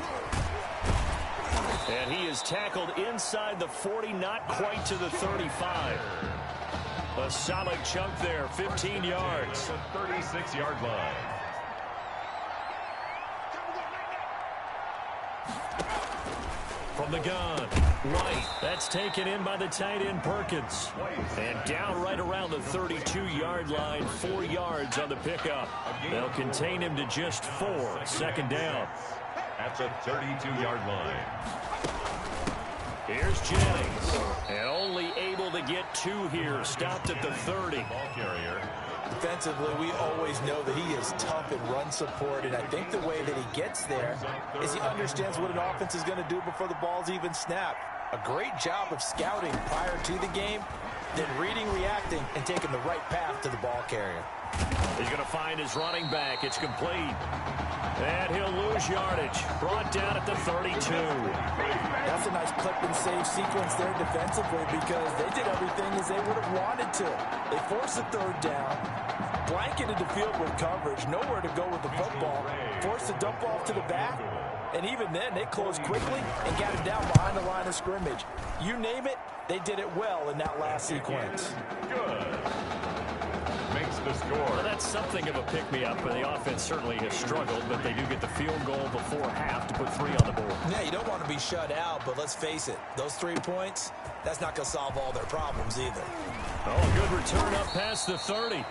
And he is tackled inside the 40, not quite to the 35. A solid chunk there, 15 yards. The 36-yard line. From the gun, White. That's taken in by the tight end, Perkins. And down right around the 32-yard line, 4 yards on the pickup. They'll contain him to just 4. 2nd down. At the 32-yard line. Here's Jennings. And only able to get 2 here. Stopped at the 30. Ball carrier. Defensively, we always know that he is tough in run support, and I think the way that he gets there is he understands what an offense is going to do before the ball's even snapped. A great job of scouting prior to the game, then reading, reacting, and taking the right path to the ball carrier. He's going to find his running back. It's complete. And he'll lose yardage. Brought down at the 32. That's a nice clip and save sequence there defensively because they did everything as they would have wanted to. They forced the 3rd down, blanketed the field with coverage, nowhere to go with the football, forced the dump off to the back, and even then they closed quickly and got it down behind the line of scrimmage. You name it, they did it well in that last sequence. Good. Makes the score. Well, that's something of a pick-me-up, and the offense certainly has struggled, but they do get the field goal before half to put 3 on the board. Yeah, you don't want to be shut out, but let's face it, those 3 points, that's not going to solve all their problems either. Oh, good return up past the 30.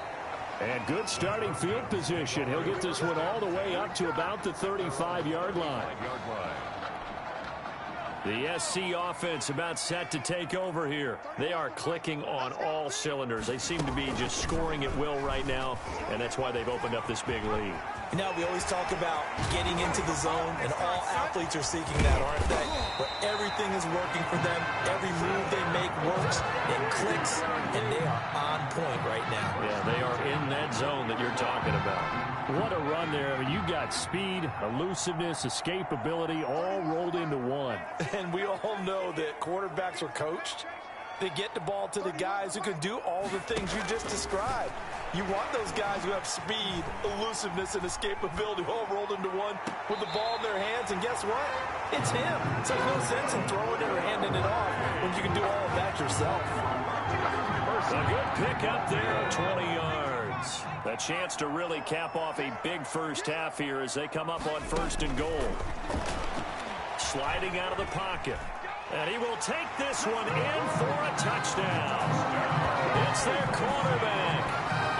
And good starting field position. He'll get this one all the way up to about the 35-yard line. The SC offense about set to take over here. They are clicking on all cylinders. They seem to be just scoring at will right now, and that's why they've opened up this big lead. You know, we always talk about getting into the zone, and all athletes are seeking that, aren't they? Where everything is working for them, every move they make works, it clicks, and they are on point right now. Yeah, they are in that zone that you're talking about. What a run there. I mean, you got speed, elusiveness, escapability, all rolled into one. And we all know that quarterbacks are coached. They get the ball to the guys who can do all the things you just described. You want those guys who have speed, elusiveness, and escapability all rolled into one with the ball in their hands. And guess what? It's him. So there's no sense in throwing it or handing it off when you can do all of that yourself. A good pick up there, 20 yards. A chance to really cap off a big first half here as they come up on 1st and goal. Sliding out of the pocket. And he will take this one in for a touchdown. It's their quarterback.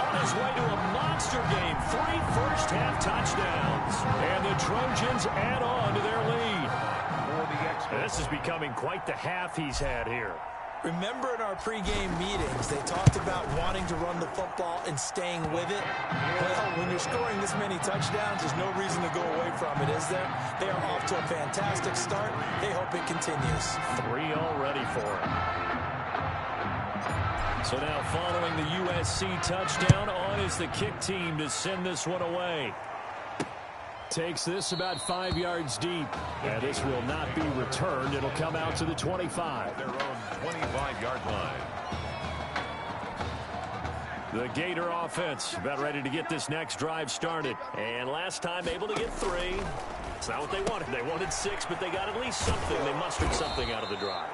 On his way to a monster game. 3 first-half touchdowns. And the Trojans add on to their lead. This is becoming quite the half he's had here. Remember in our pregame meetings, they talked about wanting to run the football and staying with it? Well, when you're scoring this many touchdowns, there's no reason to go away from it, is there? They are off to a fantastic start. They hope it continues. 3 already for him. So now following the USC touchdown, on is the kick team to send this one away. Takes this about 5 yards deep. And this will not be returned. It'll come out to the 25. Their own 25-yard line. The Gator offense about ready to get this next drive started. And last time able to get 3. It's not what they wanted. They wanted 6, but they got at least something. They mustered something out of the drive.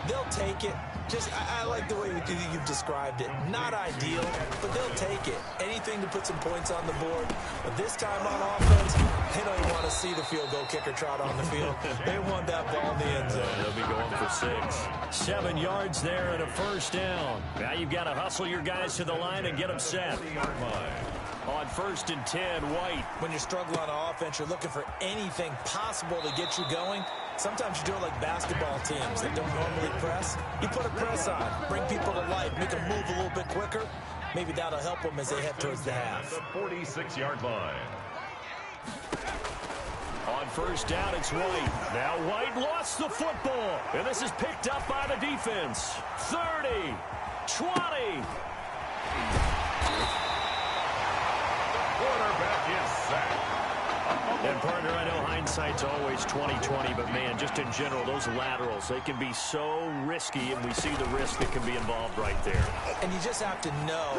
They'll take it. Just, I like the way you've described it. Not ideal, but they'll take it. Anything to put some points on the board. But this time on offense, they don't even want to see the field goal kicker trot on the field. They want that ball in the end zone. They'll be going for 6. 7 yards there and a first down. Now you've got to hustle your guys to the line and get them set. On 1st and 10, White. When you're struggling on offense, you're looking for anything possible to get you going. Sometimes you do it like basketball teams that don't normally press. You put a press on, bring people to life, make them move a little bit quicker. Maybe that'll help them as they head towards the half. The 46-yard line. On first down, it's White. Now White lost the football. And this is picked up by the defense. 30, 20. Quarterback is sacked. And partner, I know hindsight's always 20/20, but man, just in general, those laterals, they can be so risky, and we see the risk that can be involved right there. And you just have to know,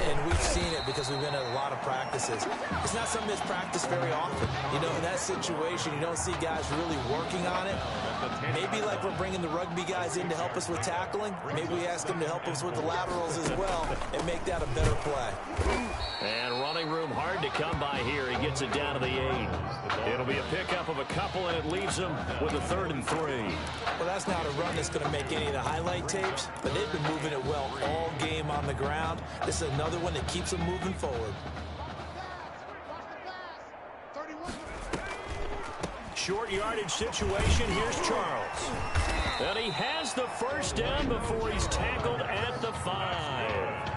and we've seen it because we've been at a lot of practices. It's not something that's practiced very often. You know, in that situation, you don't see guys really working on it. Maybe like we're bringing the rugby guys in to help us with tackling. Maybe we ask them to help us with the laterals as well and make that a better play. And running room hard to come by here. He gets it down to the 8. It'll be a pickup of a couple, and it leaves him with a 3rd and 3. Well, that's not a run that's going to make any of the highlight tapes, but they've been moving it well all game on the ground. This is another one that keeps them moving forward. Short yardage situation. Here's Charles. And he has the first down before he's tackled at the 5.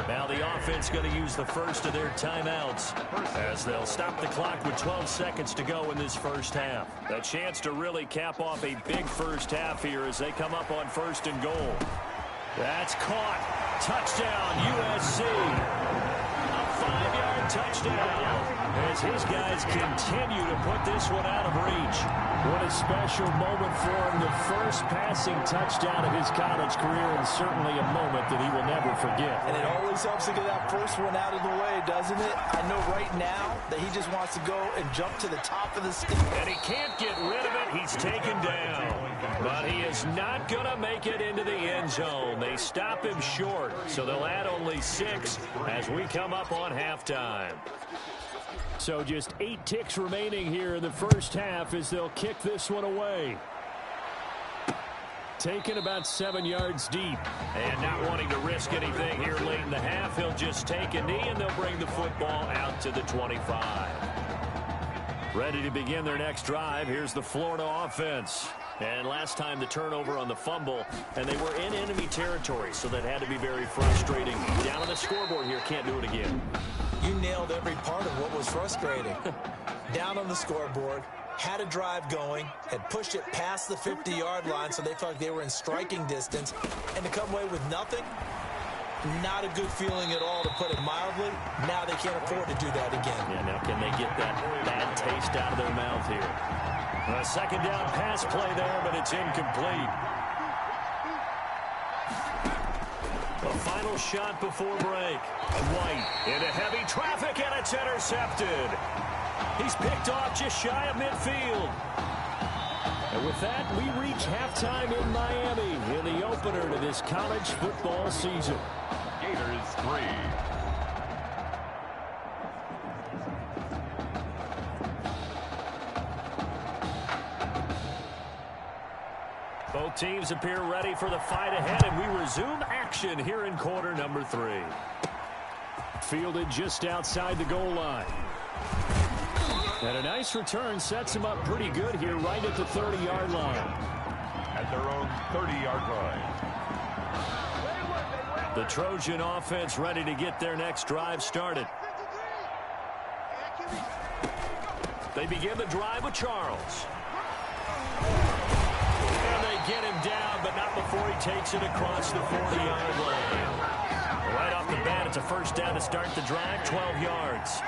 Now the offense going to use the first of their timeouts as they'll stop the clock with 12 seconds to go in this first half. A chance to really cap off a big first half here as they come up on 1st and goal. That's caught. Touchdown, USC. A 5-yard touchdown as his guys continue to put this one out of reach. What a special moment for him. The first passing touchdown of his college career, and certainly a moment that he will never forget. And it always helps to get that first one out of the way, doesn't it? I know right now that he just wants to go and jump to the top of the stick. And he can't get rid of it. He's taken down. But he is not going to make it into the end zone. They stop him short, so they'll add only 6 as we come up on halftime. So just 8 ticks remaining here in the first half as they'll kick this one away. Taken about 7 yards deep. And not wanting to risk anything here late in the half, he'll just take a knee and they'll bring the football out to the 25. Ready to begin their next drive. Here's the Florida offense. And last time the turnover on the fumble, and they were in enemy territory, so that had to be very frustrating. Down on the scoreboard here, can't do it again. You nailed every part of what was frustrating. Down on the scoreboard, had a drive going, had pushed it past the 50-yard line, so they felt like they were in striking distance, and to come away with nothing, not a good feeling at all, to put it mildly. Now they can't afford to do that again. Yeah, now can they get that bad taste out of their mouth here? A second down pass play there, but it's incomplete. A final shot before break. White into heavy traffic, and it's intercepted. He's picked off just shy of midfield. And with that, we reach halftime in Miami in the opener to this college football season. Gators 3. Both teams appear ready for the fight ahead, and we resume action here in quarter number 3. Fielded just outside the goal line. And a nice return sets him up pretty good here right at the 30-yard line. At their own 30-yard line. The Trojan offense ready to get their next drive started. They begin the drive with Charles. And they get him down, but not before he takes it across the 40-yard line. Right off the bat, it's a first down to start the drive, 12 yards.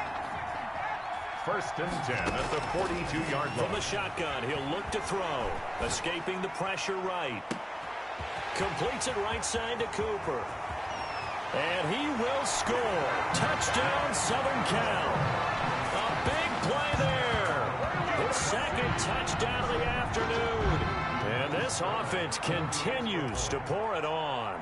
1st and 10 at the 42-yard line. From the shotgun, he'll look to throw. Escaping the pressure right. Completes it right side to Cooper. And he will score. Touchdown, Southern Cal. A big play there. His second touchdown of the afternoon. And this offense continues to pour it on.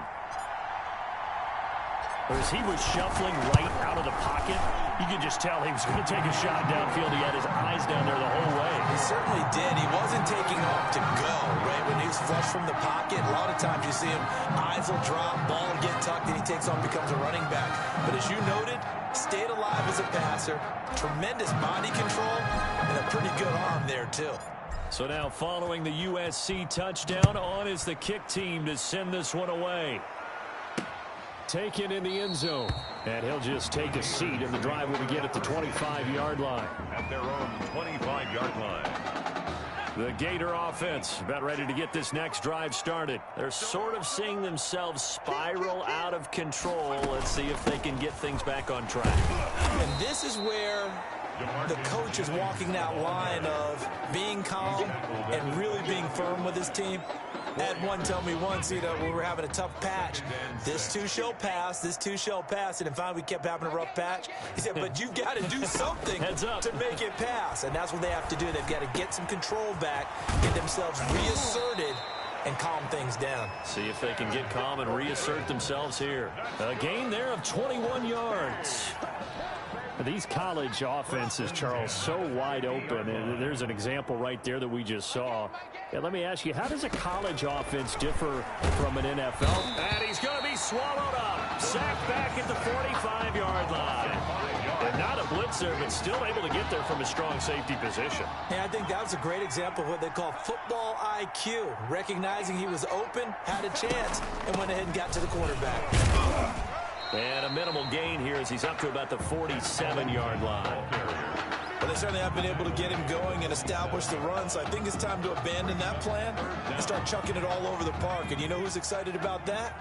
As he was shuffling right out of the pocket, you could just tell he was going to take a shot downfield. He had his eyes down there the whole way. He certainly did. He wasn't taking off to go, right? When he was flush from the pocket, a lot of times you see him, eyes will drop, ball will get tucked, and he takes off, becomes a running back. But as you noted, stayed alive as a passer, tremendous body control, and a pretty good arm there, too. So now following the USC touchdown, on is the kick team to send this one away. taken in the end zone. And he'll just take a seat, and the drive will begin at the 25-yard line. At their own 25-yard line. The Gator offense about ready to get this next drive started. They're sort of seeing themselves spiral out of control. Let's see if they can get things back on track. And this is where the coach is walking that line of being calm and really being firm with his team. I had one tell me once, when we were having a tough patch, this too shall pass, this too shall pass. And finally, we kept having a rough patch. He said, but you've got to do something to make it pass. And that's what they have to do. They've got to get some control back, get themselves reasserted, and calm things down. See if they can get calm and reassert themselves here. A gain there of 21 yards. These college offenses, Charles, so wide open. And there's an example right there that we just saw. And let me ask you, how does a college offense differ from an NFL? And he's going to be swallowed up. Sacked back at the 45-yard line. And not a blitzer, but still able to get there from a strong safety position. Yeah, I think that was a great example of what they call football IQ. Recognizing he was open, had a chance, and went ahead and got to the quarterback. And a minimal gain here as he's up to about the 47-yard line. But they certainly have been able to get him going and establish the run, so I think it's time to abandon that plan and start chucking it all over the park. And you know who's excited about that?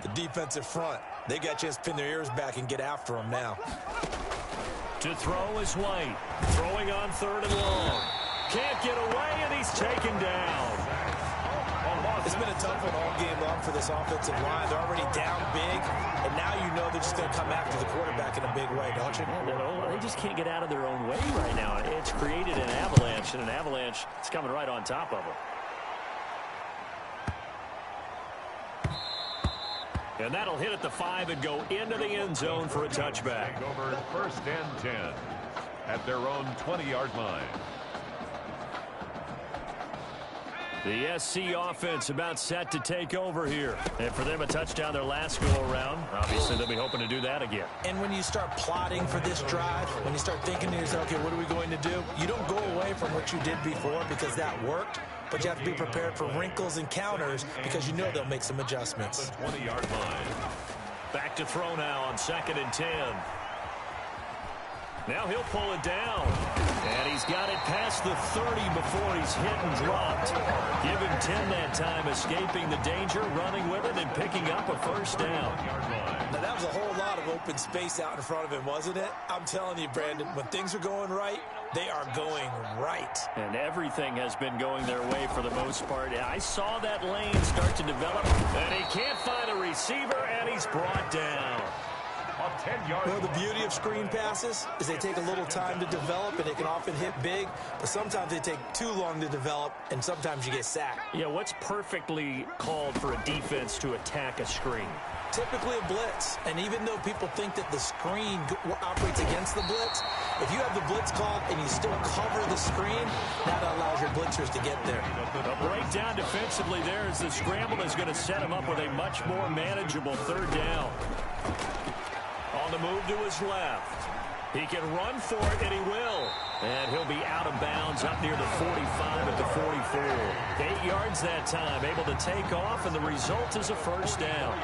The defensive front. They got a chance to pin their ears back and get after him now. To throw is White. Throwing on 3rd and long. Can't get away, and he's taken down. It's been a tough one all game long for this offensive line. They're already down big, and now you know they're just going to come after the quarterback in a big way, don't you? They just can't get out of their own way right now. It's created an avalanche, and an avalanche is coming right on top of them. And that'll hit at the 5 and go into the end zone for a touchback. Over 1st and 10 at their own 20-yard line. The SC offense about set to take over here. And for them, a touchdown their last go-around. Obviously, they'll be hoping to do that again. And when you start plotting for this drive, when you start thinking to yourself, okay, what are we going to do? You don't go away from what you did before because that worked, but you have to be prepared for wrinkles and counters because you know they'll make some adjustments. 20-yard line. Back to throw now on 2nd and 10. Now he'll pull it down. And he's got it past the 30 before he's hit and dropped. Give him 10 that time, escaping the danger, running with it, and picking up a 1st down. Now, that was a whole lot of open space out in front of him, wasn't it? I'm telling you, Brandon, when things are going right, they are going right. And everything has been going their way for the most part. I saw that lane start to develop, and he can't find a receiver, and he's brought down. Well, the beauty of screen passes is they take a little time to develop, and they can often hit big, but sometimes they take too long to develop, and sometimes you get sacked. Yeah, what's perfectly called for a defense to attack a screen? Typically a blitz, and even though people think that the screen operates against the blitz, if you have the blitz called and you still cover the screen, that allows your blitzers to get there. A breakdown defensively there as the scramble is going to set him up with a much more manageable 3rd down. On the move to his left. He can run for it, and he will. And he'll be out of bounds up near the 45 at the 44. 8 yards that time, able to take off, and the result is a 1st down.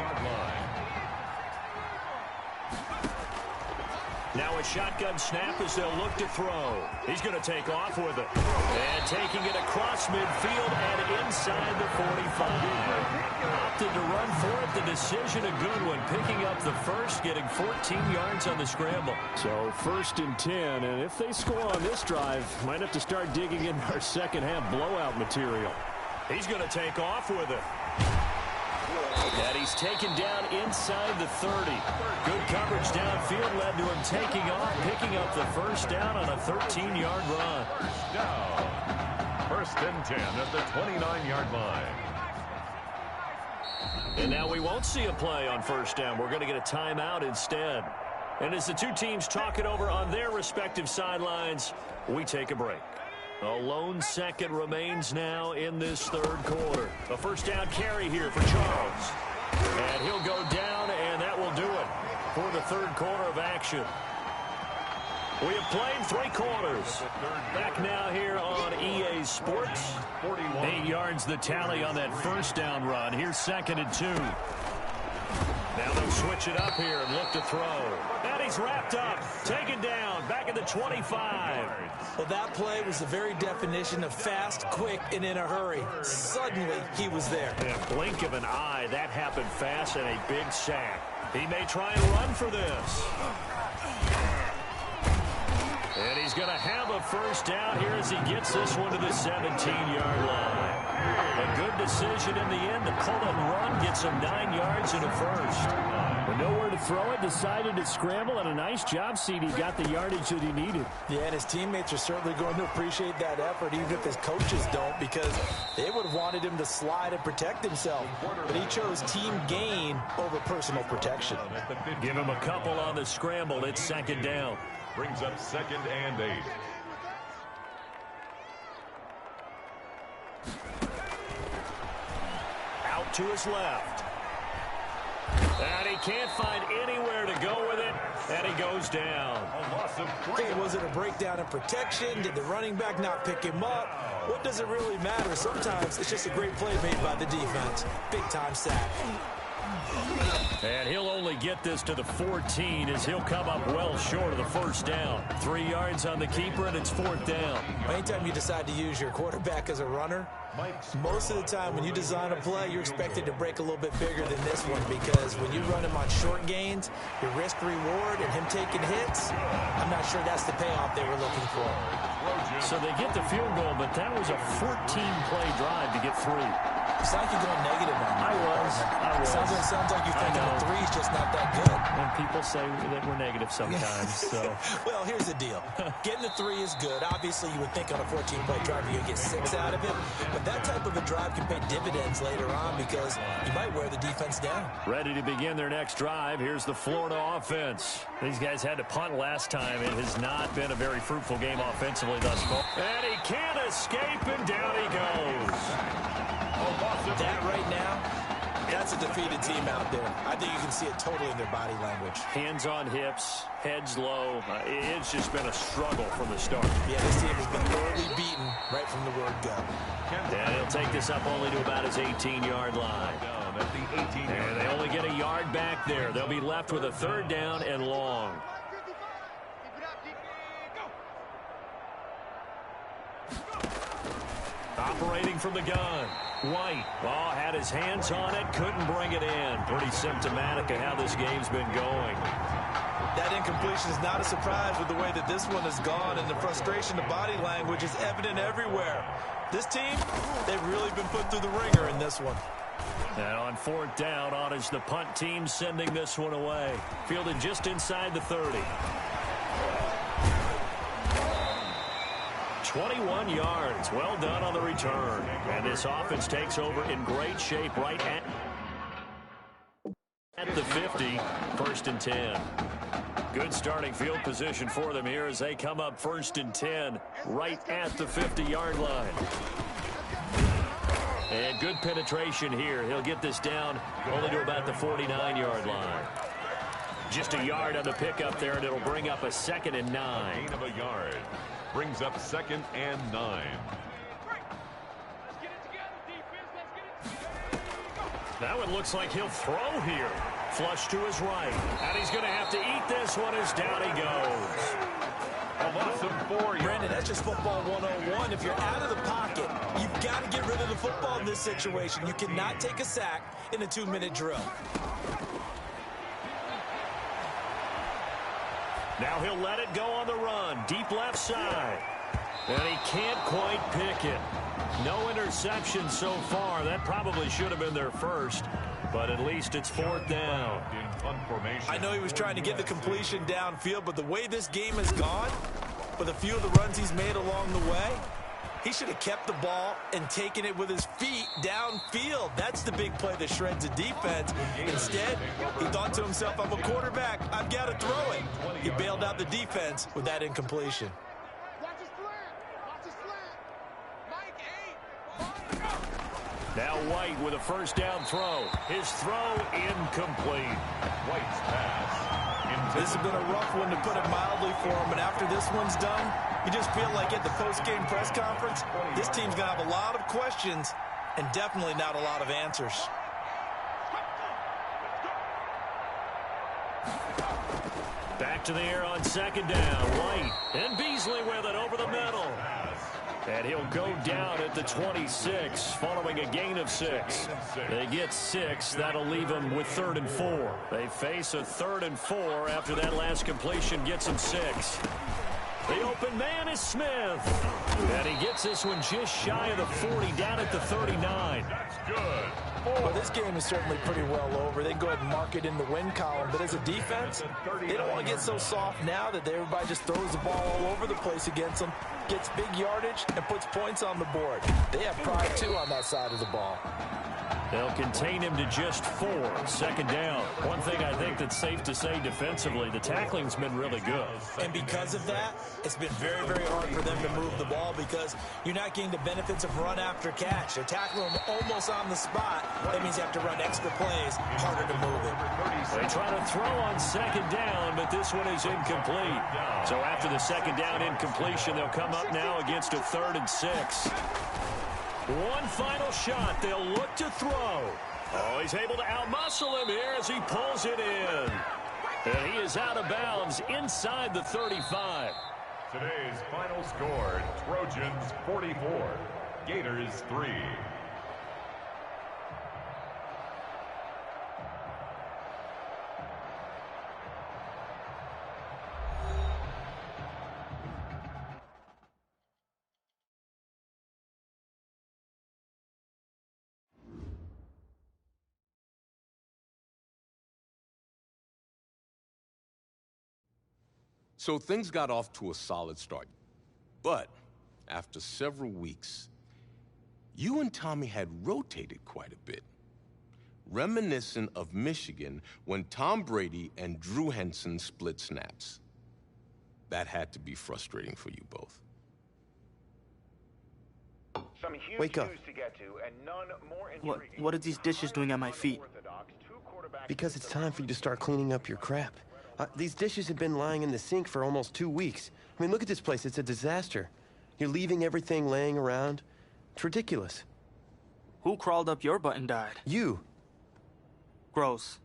Now a shotgun snap as they'll look to throw. He's going to take off with it. And taking it across midfield and inside the 45. Opted to run for it. The decision a good one. Picking up the 1st, getting 14 yards on the scramble. So 1st and 10. And if they score on this drive, might have to start digging in our second half blowout material. He's going to take off with it. And he's taken down inside the 30. Good coverage downfield led to him taking off, picking up the 1st down on a 13-yard run. Down. 1st and 10 at the 29-yard line. And now we won't see a play on 1st down. We're going to get a timeout instead. And as the two teams talk it over on their respective sidelines, we take a break. A lone second remains now in this 3rd quarter. A 1st down carry here for Charles. And he'll go down, and that will do it for the 3rd quarter of action. We have played 3 quarters. Back now here on EA Sports. 8 yards the tally on that 1st down run. Here's 2nd and 2. Now they'll switch it up here and look to throw. And he's wrapped up, taken down, back at the 25. Well, that play was the very definition of fast, quick, and in a hurry. Suddenly, he was there. In a blink of an eye, that happened fast and a big sack. He may try and run for this. And he's going to have a first down here as he gets this one to the 17-yard line. A good decision in the end to pull and run, get some 9 yards and a first. With nowhere to throw it, decided to scramble, and a nice job, CD. Got the yardage that he needed. Yeah, and his teammates are certainly going to appreciate that effort, even if his coaches don't, because they would have wanted him to slide and protect himself. But he chose team gain over personal protection. Give him a couple on the scramble. It's second down. Brings up 2nd and 8. Out to his left. And he can't find anywhere to go with it, and he goes down. A loss of 3. Hey, was it a breakdown in protection? Did the running back not pick him up? What does it really matter? Sometimes it's just a great play made by the defense. Big-time sack. And he'll only get this to the 14 as he'll come up well short of the first down. 3 yards on the keeper, and it's 4th down. Anytime you decide to use your quarterback as a runner, most of the time when you design a play, you're expected to break a little bit bigger than this one, because when you run him on short gains, your risk-reward and him taking hits, I'm not sure that's the payoff they were looking for. So they get the field goal, but that was a 14-play drive to get 3. It's like you're going negative on me. I was. Sounds like you're thinking the 3's just not that good. And people say that we're negative sometimes. So. Well, here's the deal. Getting the 3 is good. Obviously, you would think on a 14-play drive you're going to get 6 out of it. But that type of a drive can pay dividends later on because you might wear the defense down. Ready to begin their next drive. Here's the Florida offense. These guys had to punt last time. It has not been a very fruitful game offensively thus far. And he can't escape, and down he goes. That right now, that's a defeated team out there. I think you can see it totally in their body language. Hands on hips, heads low. It's just been a struggle from the start. Yeah, this team has been thoroughly beaten right from the word go. And he'll take this up only to about his 18-yard line. And they only get a yard back there. They'll be left with a 3rd down and long. Operating from the gun. White, had his hands on it, couldn't bring it in. Pretty symptomatic of how this game's been going. That incompletion is not a surprise with the way that this one has gone, and the frustration of body language is evident everywhere. This team, they've really been put through the ringer in this one. And on 4th down, on is the punt team sending this one away. Fielded just inside the 30. 21 yards. Well done on the return. And this offense takes over in great shape right at the 50. 1st and 10. Good starting field position for them here as they come up 1st and 10 right at the 50-yard line. And good penetration here. He'll get this down only to about the 49-yard line. Just a yard on the pickup there, and it'll bring up a 2nd and 9. Gain of a yard. Brings up 2nd and 9. Now it looks like he'll throw here. Flush to his right. And he's going to have to eat this one as down he goes. A loss of 4 yards. Brandon, that's just football 101. If you're out of the pocket, you've got to get rid of the football in this situation. You cannot take a sack in a 2-minute drill. Now he'll let it go on the run. Deep left side. And he can't quite pick it. No interception so far. That probably should have been their first. But at least it's 4th down. I know he was trying to get the completion downfield, but the way this game has gone, with a few of the runs he's made along the way, he should have kept the ball and taken it with his feet downfield. That's the big play that shreds the defense. Instead, he thought to himself, I'm a quarterback. I've got to throw it. He bailed out the defense with that incompletion. Now White with a 1st down throw. His throw incomplete. White's pass. This has been a rough one, to put it mildly, for him. And after this one's done, you just feel like at the post-game press conference, this team's going to have a lot of questions and definitely not a lot of answers. back to the air on second down. White and Beasley with it over the middle. And he'll go down at the 26 following a gain of 6. They get 6. That'll leave them with 3rd and 4. They face a 3rd and 4 after that last completion gets them 6. The open man is Smith. And he gets this one just shy of the 40, down at the 39. That's good. Well, this game is certainly pretty well over. They can go ahead and mark it in the win column. But as a defense, they don't want to get so soft now that everybody just throws the ball all over the place against them, gets big yardage, and puts points on the board. They have pride, too, on that side of the ball. They'll contain him to just 4. Second down. One thing I think that's safe to say defensively, the tackling's been really good. And because of that, it's been very, very hard for them to move the ball because you're not getting the benefits of run after catch. They're tackling them almost on the spot. That means you have to run extra plays, harder to move it. They try to throw on second down, but this one is incomplete. So after the second down incompletion, they'll come up now against a 3rd and 6. One final shot. They'll look to throw. Oh, he's able to outmuscle him here as he pulls it in. And he is out of bounds inside the 35. Today's final score, Trojans 44, Gators 3. So things got off to a solid start. But after several weeks, you and Tommy had rotated quite a bit. Reminiscent of Michigan when Tom Brady and Drew Henson split snaps. That had to be frustrating for you both. Some huge Wake up. news to get to, and none more intriguing. What are these dishes doing at my feet? Because it's time for you to start cleaning up your crap. These dishes have been lying in the sink for almost 2 weeks. I mean, look at this place. It's a disaster. You're leaving everything laying around. It's ridiculous. Who crawled up your butt and died? You. Gross.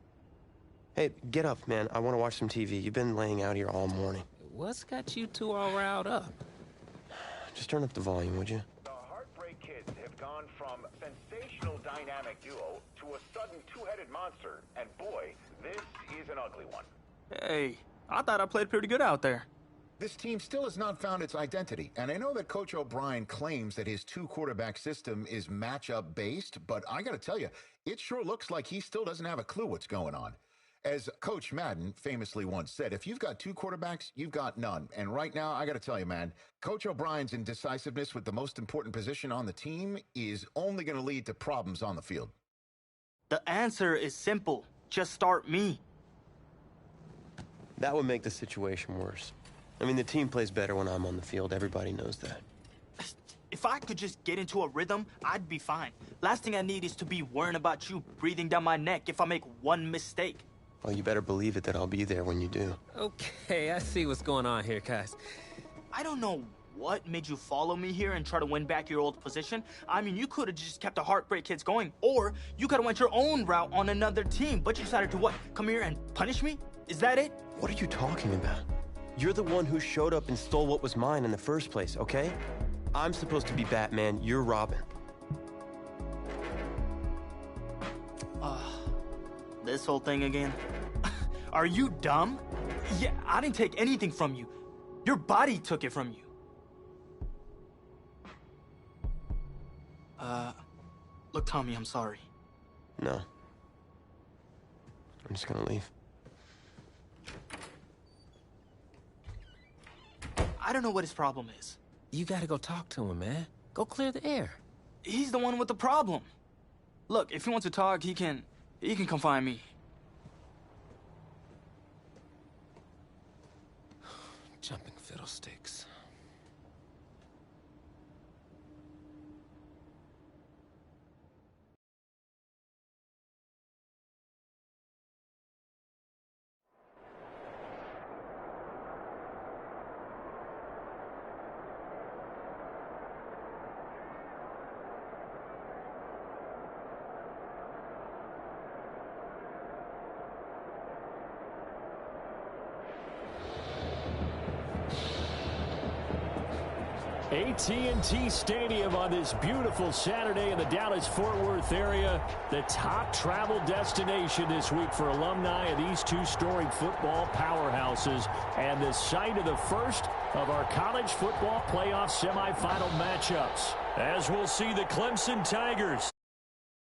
Hey, get up, man. I want to watch some TV. You've been laying out here all morning. What's got you two all riled up? Just turn up the volume, would you? The Heartbreak Kids have gone from sensational dynamic duo to a sudden two-headed monster. And boy, this is an ugly one. Hey, I thought I played pretty good out there. This team still has not found its identity, and I know that Coach O'Brien claims that his 2-quarterback system is matchup based, but I gotta tell you, it sure looks like he still doesn't have a clue what's going on. As Coach Madden famously once said, if you've got 2 quarterbacks, you've got none. And right now, I gotta tell you, man, Coach O'Brien's indecisiveness with the most important position on the team is only gonna lead to problems on the field. The answer is simple. Just start me. That would make the situation worse. I mean, the team plays better when I'm on the field. Everybody knows that. If I could just get into a rhythm, I'd be fine. Last thing I need is to be worrying about you breathing down my neck if I make one mistake. Well, you better believe it that I'll be there when you do. Okay, I see what's going on here, guys. I don't know what made you follow me here and try to win back your old position. I mean, you could have just kept the Heartbreak Kids going, or you could have went your own route on another team, but you decided to what? Come here and punish me? Is that it? What are you talking about? You're the one who showed up and stole what was mine in the first place, okay? I'm supposed to be Batman, you're Robin. This whole thing again? Are you dumb? Yeah, I didn't take anything from you. Your body took it from you. Look, Tommy, I'm sorry. No. I'm just gonna leave. I don't know what his problem is. You gotta go talk to him, man. Go clear the air. He's the one with the problem. Look, if he wants to talk, he can come find me. Jumping fiddlesticks. AT&T Stadium on this beautiful Saturday in the Dallas-Fort Worth area. The top travel destination this week for alumni of these two storied football powerhouses, and the site of the first of our college football playoff semifinal matchups. As we'll see the Clemson Tigers